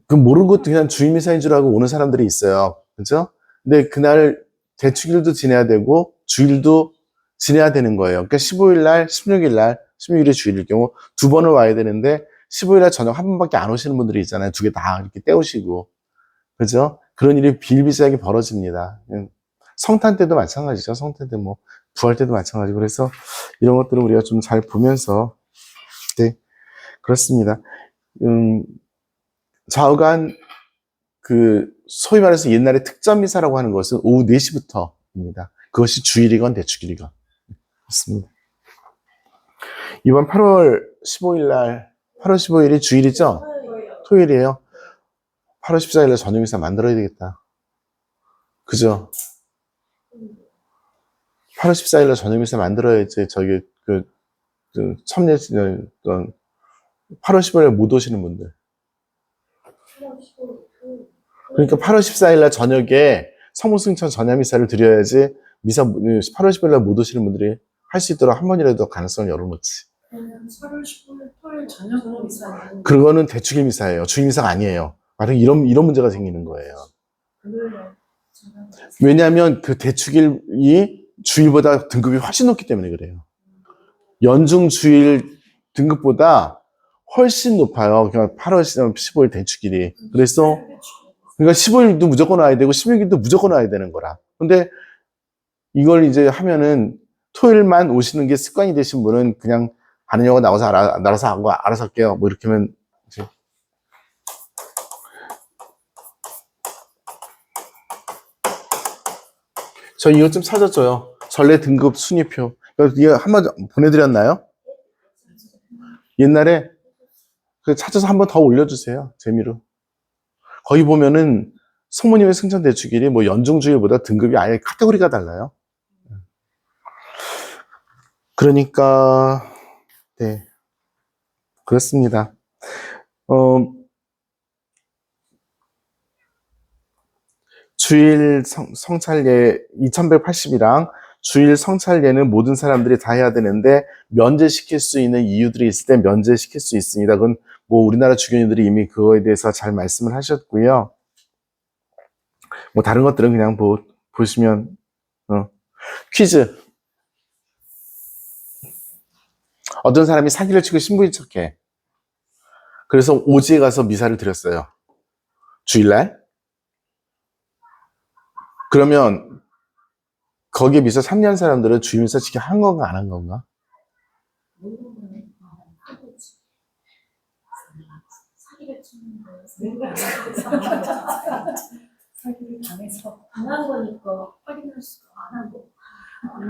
그 모르는 것도 그냥 주일 미사인 줄 알고 오는 사람들이 있어요. 그죠? 근데 그날 대축일도 지내야 되고 주일도 지내야 되는 거예요. 그러니까 15일 날, 16일 날, 16일이 주일일 경우 두 번을 와야 되는데 15일 날 저녁 한 번밖에 안 오시는 분들이 있잖아요. 두 개 다 이렇게 떼우시고. 그죠? 그런 일이 비일비재하게 벌어집니다. 성탄 때도 마찬가지죠. 성탄 때 부활 때도 마찬가지고. 그래서 이런 것들은 우리가 좀 잘 보면서, 네. 그렇습니다. 좌우간, 소위 말해서 옛날에 특전 미사라고 하는 것은 오후 4시부터입니다. 그것이 주일이건 대축일이건. 그렇습니다. 이번 8월 15일이 주일이죠? 토요일이에요. 8월 14일에 저녁 미사 만들어야 되겠다. 그죠? 8월 14일에 저녁 미사 만들어야지, 참여, 8월 15일에 못 오시는 분들. 그러니까 8월 14일날 저녁에 성모승천 전야미사를 드려야지 8월 15일날 못 오시는 분들이 할 수 있도록 한 번이라도 가능성을 열어놓지. 8월 15일 토요일 저녁으로 미사는 그거는 대축일 미사예요. 주일 미사가 아니에요. 바로 이런 문제가 생기는 거예요. 왜냐하면 그 대축일이 주일보다 등급이 훨씬 높기 때문에 그래요. 연중 주일 등급보다 훨씬 높아요. 그냥 8월 15일 대축일이. 그래서 그러니까 15일도 무조건 와야 되고 16일도 무조건 와야 되는 거라. 근데 이걸 이제 하면은 토요일만 오시는 게 습관이 되신 분은 그냥 하는 영어 나와서 알아서 할게요. 이렇게 하면 이제 저 이것 좀 찾아줘요. 전래 등급 순위표. 이거 한번 보내드렸나요? 옛날에 찾아서 한번 더 올려주세요. 재미로. 거기 보면은 성모님의 승천 대축일이 연중주일보다 등급이 아예 카테고리가 달라요. 그러니까 네, 그렇습니다. 주일 성찰례 2180이랑 주일 성찰례는 모든 사람들이 다 해야 되는데 면제시킬 수 있는 이유들이 있을 때 면제시킬 수 있습니다. 그건 우리나라 주교님들이 이미 그거에 대해서 잘 말씀을 하셨고요. 다른 것들은 그냥 보시면 퀴즈. 어떤 사람이 사기를 치고 신부인 척해. 그래서 오지에 가서 미사를 드렸어요. 주일날. 그러면 거기에 미사 참여한 사람들은 주일 미사 지켜 한 건가 안 한 건가? 사기를 당해서 안 한 거니까 확인할 수가 안 한 거.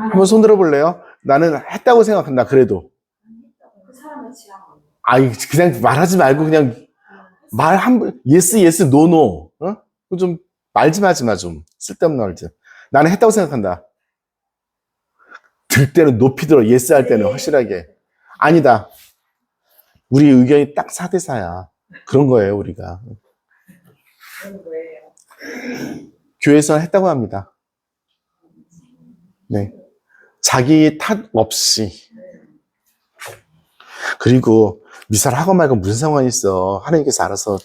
한번 손 들어볼래요? 나는 했다고 생각한다. 그래도. 그 사람은 지한 거. 그냥 말하지 말고 그냥 yes, yes, no, no. 좀 말 좀 하지 마, 좀. 쓸데없는 말 좀. 나는 했다고 생각한다. 들 때는 높이 들어. yes 할 때는 확실하게. 아니다. 우리 의견이 딱 4대4야. 그런 거예요, 우리가. 그런 거예요. 교회에서 했다고 합니다. 네. 자기 탓 없이. 그리고 미사를 하고 말고 무슨 상관이 있어. 하나님께서 알아서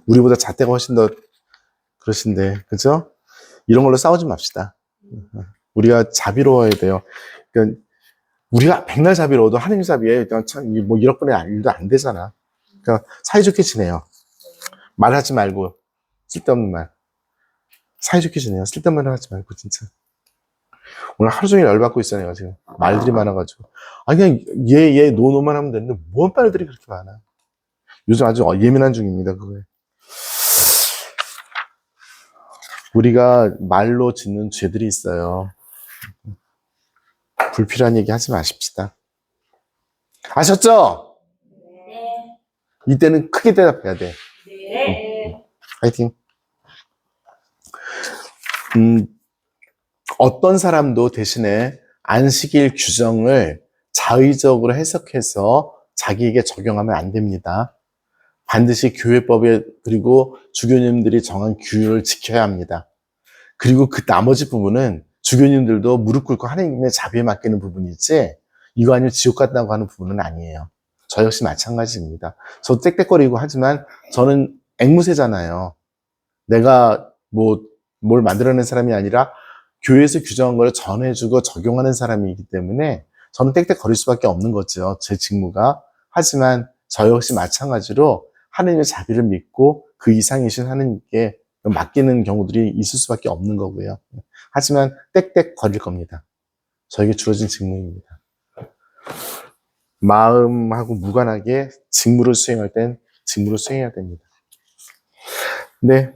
우리보다 잣대가 훨씬 더 그러신데, 그죠? 이런 걸로 싸우지 맙시다. 우리가 자비로워야 돼요. 그러니까 우리가 백날 자비로워도 하나님 자비에 참 1억 분의 일도 안 되잖아. 그러니까 사이좋게 지내요. 말하지 말고 쓸데없는 말. 사이좋게 지내요. 쓸데없는 말 하지 말고, 진짜. 오늘 하루 종일 열받고 있어, 내가 지금. 말들이 많아가지고. 아니, 그냥 얘 노노만 하면 되는데, 뭔 말들이 그렇게 많아. 요즘 아주 예민한 중입니다, 그거에. 우리가 말로 짓는 죄들이 있어요. 불필요한 얘기 하지 마십시다. 아셨죠? 네. 이때는 크게 대답해야 돼. 네. 파이팅. 어떤 사람도 대신에 안식일 규정을 자의적으로 해석해서 자기에게 적용하면 안 됩니다. 반드시 교회법에 그리고 주교님들이 정한 규율을 지켜야 합니다. 그리고 그 나머지 부분은 주교님들도 무릎 꿇고 하나님의 자비에 맡기는 부분이지 이거 아니면 지옥 간다고 하는 부분은 아니에요. 저 역시 마찬가지입니다. 저 땡땡거리고 하지만 저는 앵무새잖아요. 내가 뭘 만들어낸 사람이 아니라 교회에서 규정한 걸 전해주고 적용하는 사람이기 때문에 저는 땡땡거릴 수밖에 없는 거죠. 제 직무가. 하지만 저 역시 마찬가지로 하나님의 자비를 믿고 그 이상이신 하나님께 맡기는 경우들이 있을 수밖에 없는 거고요. 하지만 땡땡거릴 겁니다. 저에게 주어진 직무입니다. 마음하고 무관하게 직무를 수행할 땐 직무를 수행해야 됩니다. 네.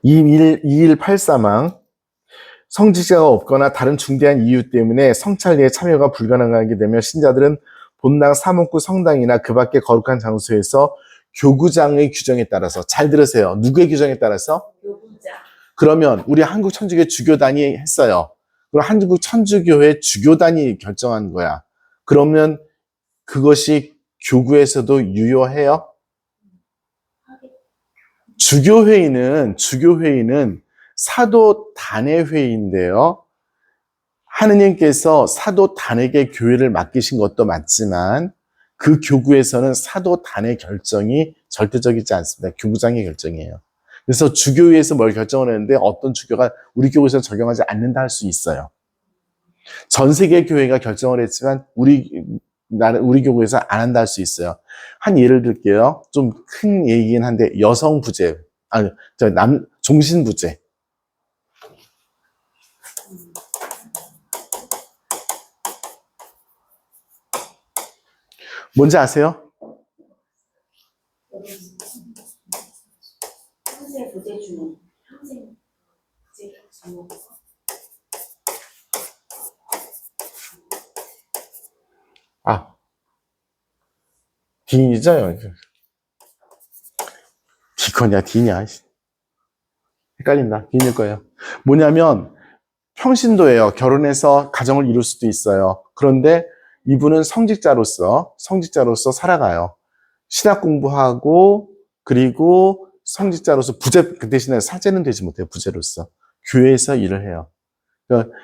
2184망 성직자가 없거나 다른 중대한 이유 때문에 성찰리에 참여가 불가능하게 되면 신자들은 본당 사목구 성당이나 그 밖의 거룩한 장소에서 교구장의 규정에 따라서 잘 들으세요. 누구의 규정에 따라서? 교구장. 그러면 우리 한국 천주교 주교단이 했어요. 그럼 한국 천주교회 주교단이 결정한 거야. 그러면 그것이 교구에서도 유효해요? 주교회의는 사도단의 회의인데요. 하느님께서 사도단에게 교회를 맡기신 것도 맞지만 그 교구에서는 사도단의 결정이 절대적이지 않습니다. 교구장의 결정이에요. 그래서 주교회에서 뭘 결정을 했는데 어떤 주교가 우리 교회에서 적용하지 않는다 할 수 있어요. 전 세계 교회가 결정을 했지만 우리 교회에서 안 한다 할 수 있어요. 한 예를 들게요. 좀 큰 얘기긴 한데 여성 부재, 종신 부재. 뭔지 아세요? 평생 부재 주는. 평생 부재 주는. 디인이죠? 디커냐, 디냐. 헷갈린다. 디인일 거예요. 뭐냐면, 평신도예요. 결혼해서 가정을 이룰 수도 있어요. 그런데 이분은 성직자로서 살아가요. 신학 공부하고, 그리고 성직자로서 그 대신에 사제는 되지 못해요. 부제로서. 교회에서 일을 해요. 그러니까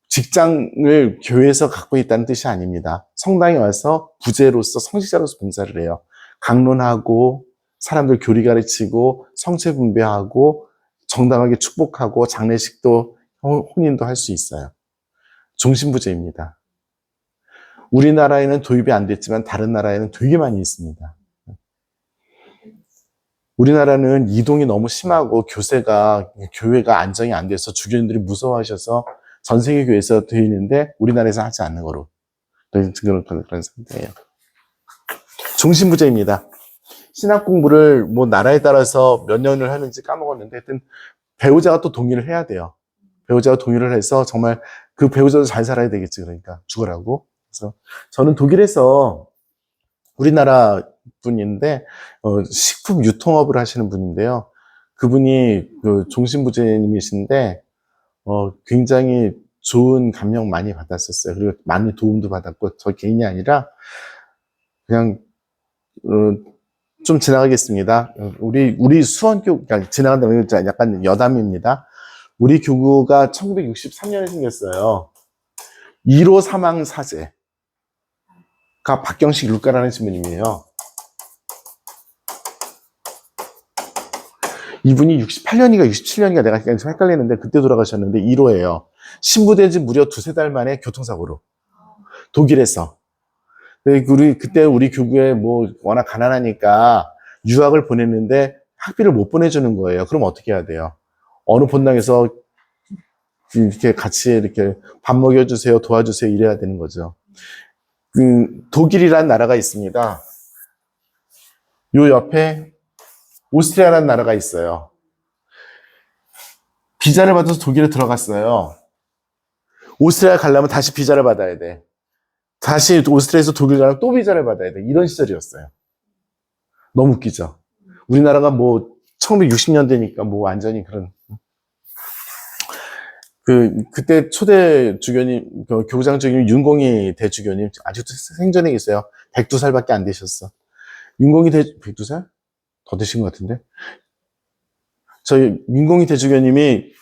직장을 교회에서 갖고 있다는 뜻이 아닙니다. 성당에 와서 부제로서 성직자로서 봉사를 해요. 강론하고 사람들 교리 가르치고 성체 분배하고 정당하게 축복하고 장례식도 혼인도 할 수 있어요. 종신부제입니다. 우리나라에는 도입이 안 됐지만 다른 나라에는 되게 많이 있습니다. 우리나라는 이동이 너무 심하고 교회가 안정이 안 돼서 주교님들이 무서워하셔서 전 세계 교회에서 되어 있는데 우리나라에서 하지 않는 거로 그런 상태예요. 종신부제입니다. 신학 공부를 나라에 따라서 몇 년을 하는지 까먹었는데 하여튼 배우자가 또 동의를 해야 돼요. 배우자가 동의를 해서 정말 그 배우자도 잘 살아야 되겠지. 그러니까 죽으라고. 그래서 저는 독일에서 우리나라 분인데 식품 유통업을 하시는 분인데요. 그분이 그 종신부제님이신데 굉장히 좋은 감명 많이 받았었어요. 그리고 많이 도움도 받았고 저 개인이 아니라 그냥 좀 지나가겠습니다. 우리 수원교 지나간다면 약간 여담입니다. 우리 교구가 1963년에 생겼어요. 1호 사망 사제가 박경식 룰가라는 신부님이에요. 이분이 68년인가 67년인가 내가 좀 헷갈리는데 그때 돌아가셨는데 1호예요. 신부된 지 무려 2-3달 만에 교통사고로. 독일에서. 그때 우리 교구에 워낙 가난하니까 유학을 보냈는데 학비를 못 보내주는 거예요. 그럼 어떻게 해야 돼요? 어느 본당에서 이렇게 같이 이렇게 밥 먹여주세요, 도와주세요 이래야 되는 거죠. 독일이라는 나라가 있습니다. 요 옆에 오스트리아라는 나라가 있어요. 비자를 받아서 독일에 들어갔어요. 오스트리아 가려면 다시 비자를 받아야 돼. 다시 오스트리아에서 독일 가려면 또 비자를 받아야 돼. 이런 시절이었어요. 너무 웃기죠? 우리나라가 뭐 1960년대니까 뭐 완전히 그런 그때 초대 주교님, 교장 주교님 윤공희 대주교님 아직도 생전에 계세요. 102살밖에 안 되셨어. 윤공희 102살? 더 되신 것 같은데? 저희 윤공희 대주교님이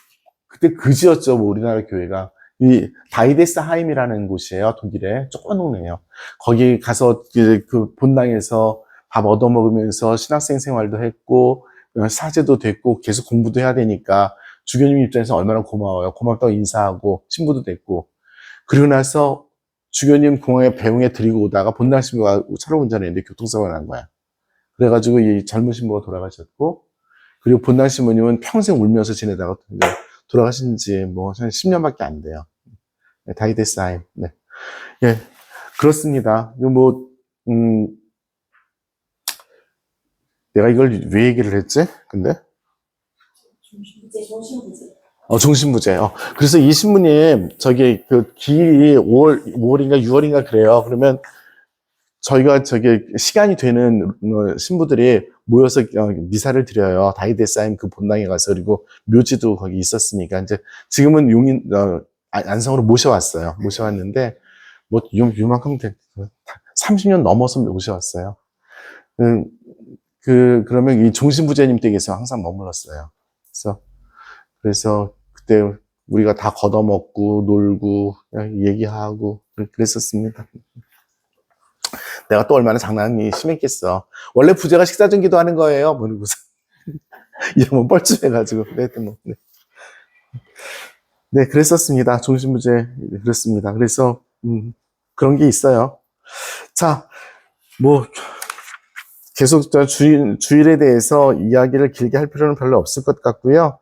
그때 그지였죠, 뭐 우리나라 교회가. 이 다이데스하임이라는 곳이에요, 독일에. 조그만 동네예요. 거기 가서 그 본당에서 밥 얻어먹으면서 신학생 생활도 했고 사제도 됐고 계속 공부도 해야 되니까 주교님 입장에서 얼마나 고마워요. 고맙다고 인사하고 신부도 됐고. 그리고 나서 주교님 공항에 배웅에 데리고 오다가 본당 신부가 차로 운전했는데 교통사고가 난 거야. 그래가지고 이 젊은 신부가 돌아가셨고, 그리고 본당 신부님은 평생 울면서 지내다가 돌아가신 지 뭐 한 10년밖에 안 돼요. 네, 다이데스하임. 네. 예, 그렇습니다. 이거 뭐 내가 이걸 왜 얘기를 했지? 근데 종신부재. 그래서 이 신부님, 저기, 기일이 5월인가 6월인가 그래요. 그러면 저희가 시간이 되는 신부들이 모여서 미사를 드려요. 다이데스하임 그 본당에 가서. 그리고 묘지도 거기 있었으니까. 이제 지금은 안성으로 모셔왔어요. 모셔왔는데, 뭐, 요만큼 30년 넘어서 모셔왔어요. 그러면 이 종신부재님 댁에서 항상 머물렀어요. 그래서 그때 우리가 다 걷어먹고 놀고 얘기하고 그랬었습니다. 내가 또 얼마나 장난이 심했겠어. 원래 부재가 식사 전기도 하는 거예요. 모르고서 이러면 뻘쭘해가지고 그랬던 네. 네, 그랬었습니다. 종신부재 그랬습니다. 그래서 그런 게 있어요. 자, 뭐 계속 주일에 대해서 이야기를 길게 할 필요는 별로 없을 것 같고요.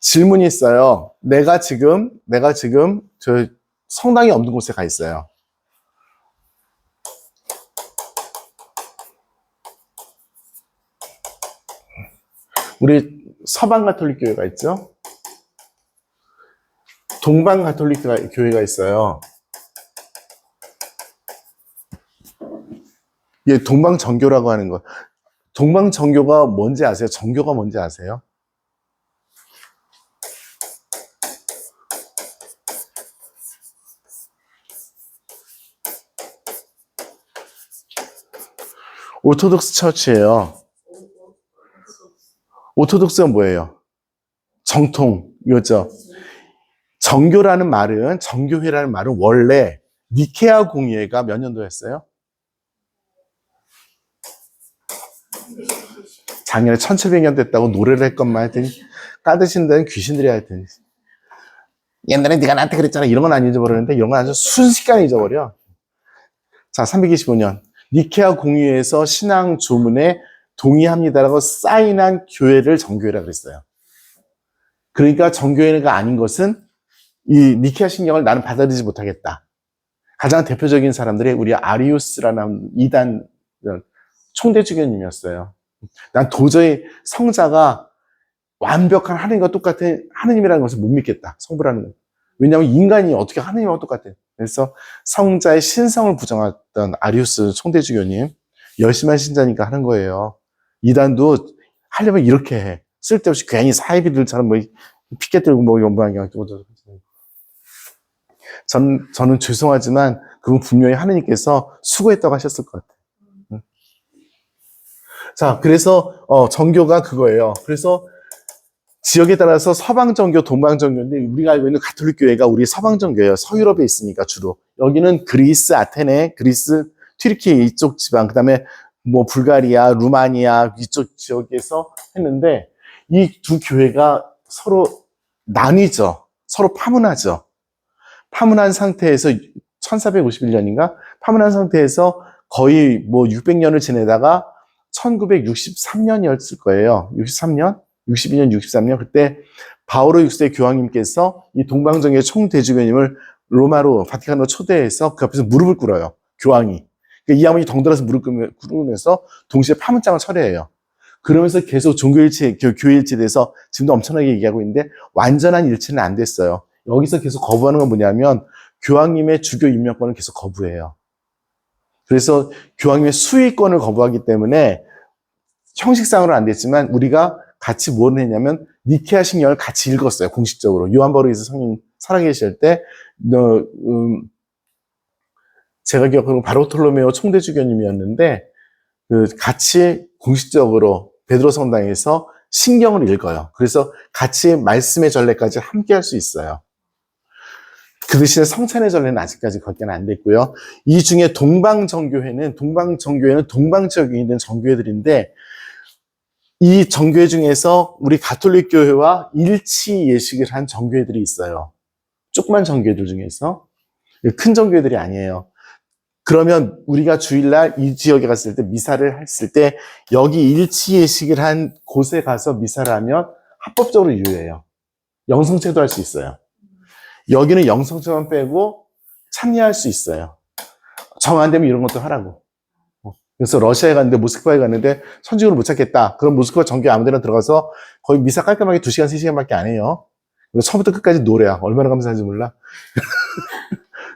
질문이 있어요. 내가 지금 저 성당이 없는 곳에 가 있어요. 우리 서방 가톨릭 교회가 있죠? 동방 가톨릭 교회가 있어요. 예, 동방 정교라고 하는 거. 동방 정교가 뭔지 아세요? 정교가 뭔지 아세요? 오토독스 처치예요. 오토독스가 뭐예요? 정통, 이거죠. 정교라는 말은, 정교회라는 말은 원래 니케아 공의회가 몇 년도였어요? 작년에 1700년 됐다고 노래를 했건만 하여튼 까드신다는 귀신들이 하여튼 옛날에 네가 나한테 그랬잖아 이런 건 안 잊어버리는데 이런 건 아주 순식간에 잊어버려. 자, 325년 니케아 공의회에서 신앙 조문에 동의합니다라고 사인한 교회를 정교회라고 그랬어요. 그러니까 정교회가 아닌 것은 이 니케아 신경을 나는 받아들이지 못하겠다. 가장 대표적인 사람들이 우리 아리우스라는 이단 총대주교님이었어요. 난 도저히 성자가 완벽한 하느님과 똑같은 하느님이라는 것을 못 믿겠다. 성부라는 것. 왜냐하면 인간이 어떻게 하느님하고 똑같아. 그래서 성자의 신성을 부정했던 아리우스 총대주교님 열심한 신자니까 하는 거예요. 이단도 하려면 이렇게 해. 쓸데없이 괜히 사이비들처럼 뭐 피켓 들고 뭐 연방향 저는 죄송하지만 그건 분명히 하느님께서 수고했다고 하셨을 것 같아요. 자, 그래서 정교가 그거예요. 그래서 지역에 따라서 서방정교, 동방정교인데 우리가 알고 있는 가톨릭 교회가 우리 서방정교예요. 서유럽에 있으니까 주로. 여기는 그리스, 아테네, 그리스, 튀르키예 이쪽 지방, 그다음에 뭐 불가리아, 루마니아 이쪽 지역에서 했는데 이 두 교회가 서로 나뉘죠. 서로 파문하죠. 파문한 상태에서 1451년인가? 파문한 상태에서 거의 뭐 600년을 지내다가 1963년이었을 거예요. 63년? 62년, 63년 그때 바오로 6세 교황님께서 이 동방정교회 총대주교님을 로마로 바티칸으로 초대해서 그 앞에서 무릎을 꿇어요. 교황이. 그러니까 이 아버지 덩달아서 무릎 꿇으면서 동시에 파문장을 철회해요. 그러면서 계속 종교일치, 교회일치에 대해서 지금도 엄청나게 얘기하고 있는데 완전한 일치는 안 됐어요. 여기서 계속 거부하는 건 뭐냐면 교황님의 주교 임명권을 계속 거부해요. 그래서 교황님의 수위권을 거부하기 때문에 형식상으로는 안 됐지만 우리가 같이 뭘 했냐면 니케아 신경을 같이 읽었어요. 공식적으로. 요한 바오로 2세 성인 살아계실 때 제가 기억하는 바르톨로메오 총대주교님이었는데 같이 공식적으로 베드로 성당에서 신경을 읽어요. 그래서 같이 말씀의 전례까지 함께 할 수 있어요. 그 대신에 성찬의 전례는 아직까지 거기는 안 됐고요. 이 중에 동방정교회는 동방지역에 있는 정교회들인데 이 정교회 중에서 우리 가톨릭 교회와 일치 예식을 한 정교회들이 있어요. 조그만 정교회들 중에서. 큰 정교회들이 아니에요. 그러면 우리가 주일날 이 지역에 갔을 때 미사를 했을 때 여기 일치 예식을 한 곳에 가서 미사를 하면 합법적으로 유효해요. 영성체도 할 수 있어요. 여기는 영성체만 빼고 참여할 수 있어요. 정 안 되면 이런 것도 하라고. 그래서 러시아에 갔는데 모스크바에 갔는데 선지국을 못 찾겠다. 그럼 모스크바 정교회 아무 데나 들어가서 거의 미사 깔끔하게 2시간, 3시간밖에 안 해요. 처음부터 끝까지 노래야. 얼마나 감사한지 몰라.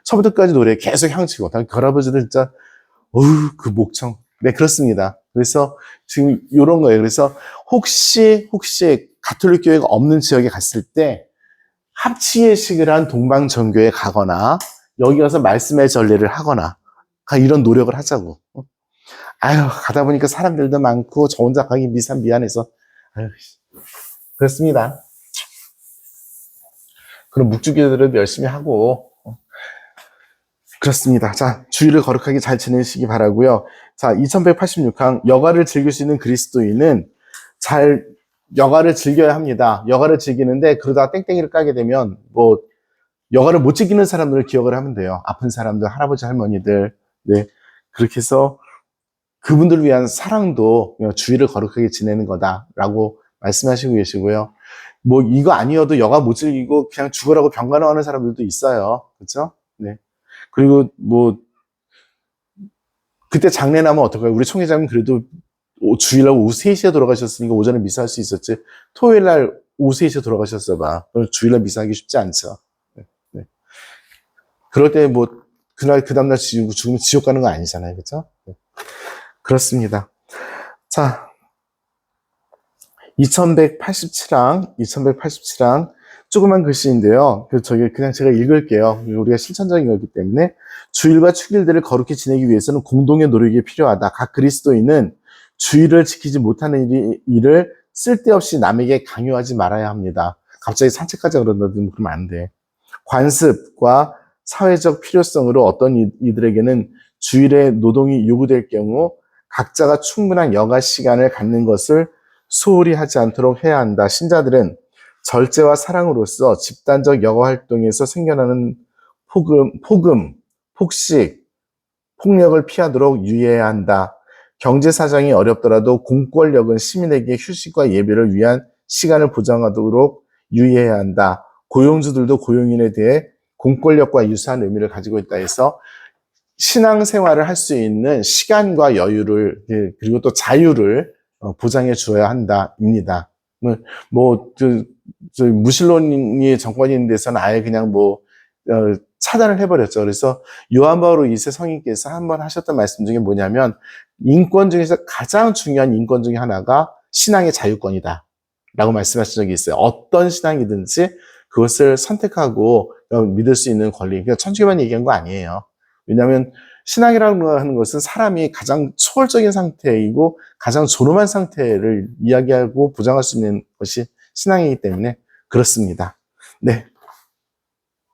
처음부터 끝까지 노래 계속 향치고. 그 할아버지들 진짜 그 목청. 네, 그렇습니다. 그래서 지금 이런 거예요. 그래서 혹시 가톨릭 교회가 없는 지역에 갔을 때 합치 예식을 한 동방정교회에 가거나 여기 가서 말씀의 전례를 하거나 이런 노력을 하자고. 아유, 가다 보니까 사람들도 많고 저 혼자 가기 미안해서. 아유, 그렇습니다. 그럼 묵주교들은 열심히 하고. 그렇습니다. 자, 주일을 거룩하게 잘 지내시기 바라고요. 자, 2186항 여가를 즐길 수 있는 그리스도인은 여가를 즐겨야 합니다. 여가를 즐기는데 그러다가 땡땡이를 까게 되면 여가를 못 즐기는 사람들을 기억을 하면 돼요. 아픈 사람들, 할아버지, 할머니들. 네. 그렇게 해서 그분들을 위한 사랑도 주일을 거룩하게 지내는 거다라고 말씀하시고 계시고요. 이거 아니어도 여가 못 즐기고 그냥 죽으라고 병간호하는 사람들도 있어요. 그렇죠? 네. 그리고 그때 장례 나면 어떨까요? 우리 총회장님 그래도 주일날 오후 3시에 돌아가셨으니까 오전에 미사할 수 있었지. 토요일날 오후 3시에 돌아가셨어 봐. 주일날 미사하기 쉽지 않죠. 네. 네. 그럴 때 그날 그 다음날 죽으면 지옥 가는 거 아니잖아요. 그렇죠? 네. 그렇습니다. 자, 2187항 조그만 글씨인데요. 그냥 제가 읽을게요. 우리가 실천적인 거기 때문에 주일과 축일들을 거룩히 지내기 위해서는 공동의 노력이 필요하다. 각 그리스도인은 주일을 지키지 못하는 일을 쓸데없이 남에게 강요하지 말아야 합니다. 갑자기 산책하자 그러면 그러면 안 돼. 관습과 사회적 필요성으로 어떤 이들에게는 주일에 노동이 요구될 경우 각자가 충분한 여가 시간을 갖는 것을 소홀히 하지 않도록 해야 한다. 신자들은 절제와 사랑으로서 집단적 여가 활동에서 생겨나는 폭식, 폭력을 피하도록 유의해야 한다. 경제 사정이 어렵더라도 공권력은 시민에게 휴식과 예배를 위한 시간을 보장하도록 유의해야 한다. 고용주들도 고용인에 대해 공권력과 유사한 의미를 가지고 있다 해서 신앙생활을 할 수 있는 시간과 여유를 그리고 또 자유를 보장해 주어야 한다입니다. 무신론이 정권이 있는 데서는 아예 그냥 차단을 해버렸죠. 그래서 요한 바오로 2세 성인께서 한번 하셨던 말씀 중에 뭐냐면 인권 중에서 가장 중요한 인권 중에 하나가 신앙의 자유권이다 라고 말씀하신 적이 있어요. 어떤 신앙이든지 그것을 선택하고 믿을 수 있는 권리. 그러니까 천주교만 얘기한 거 아니에요. 왜냐하면 신앙이라고 하는 것은 사람이 가장 초월적인 상태이고 가장 존엄한 상태를 이야기하고 보장할 수 있는 것이 신앙이기 때문에 그렇습니다. 네.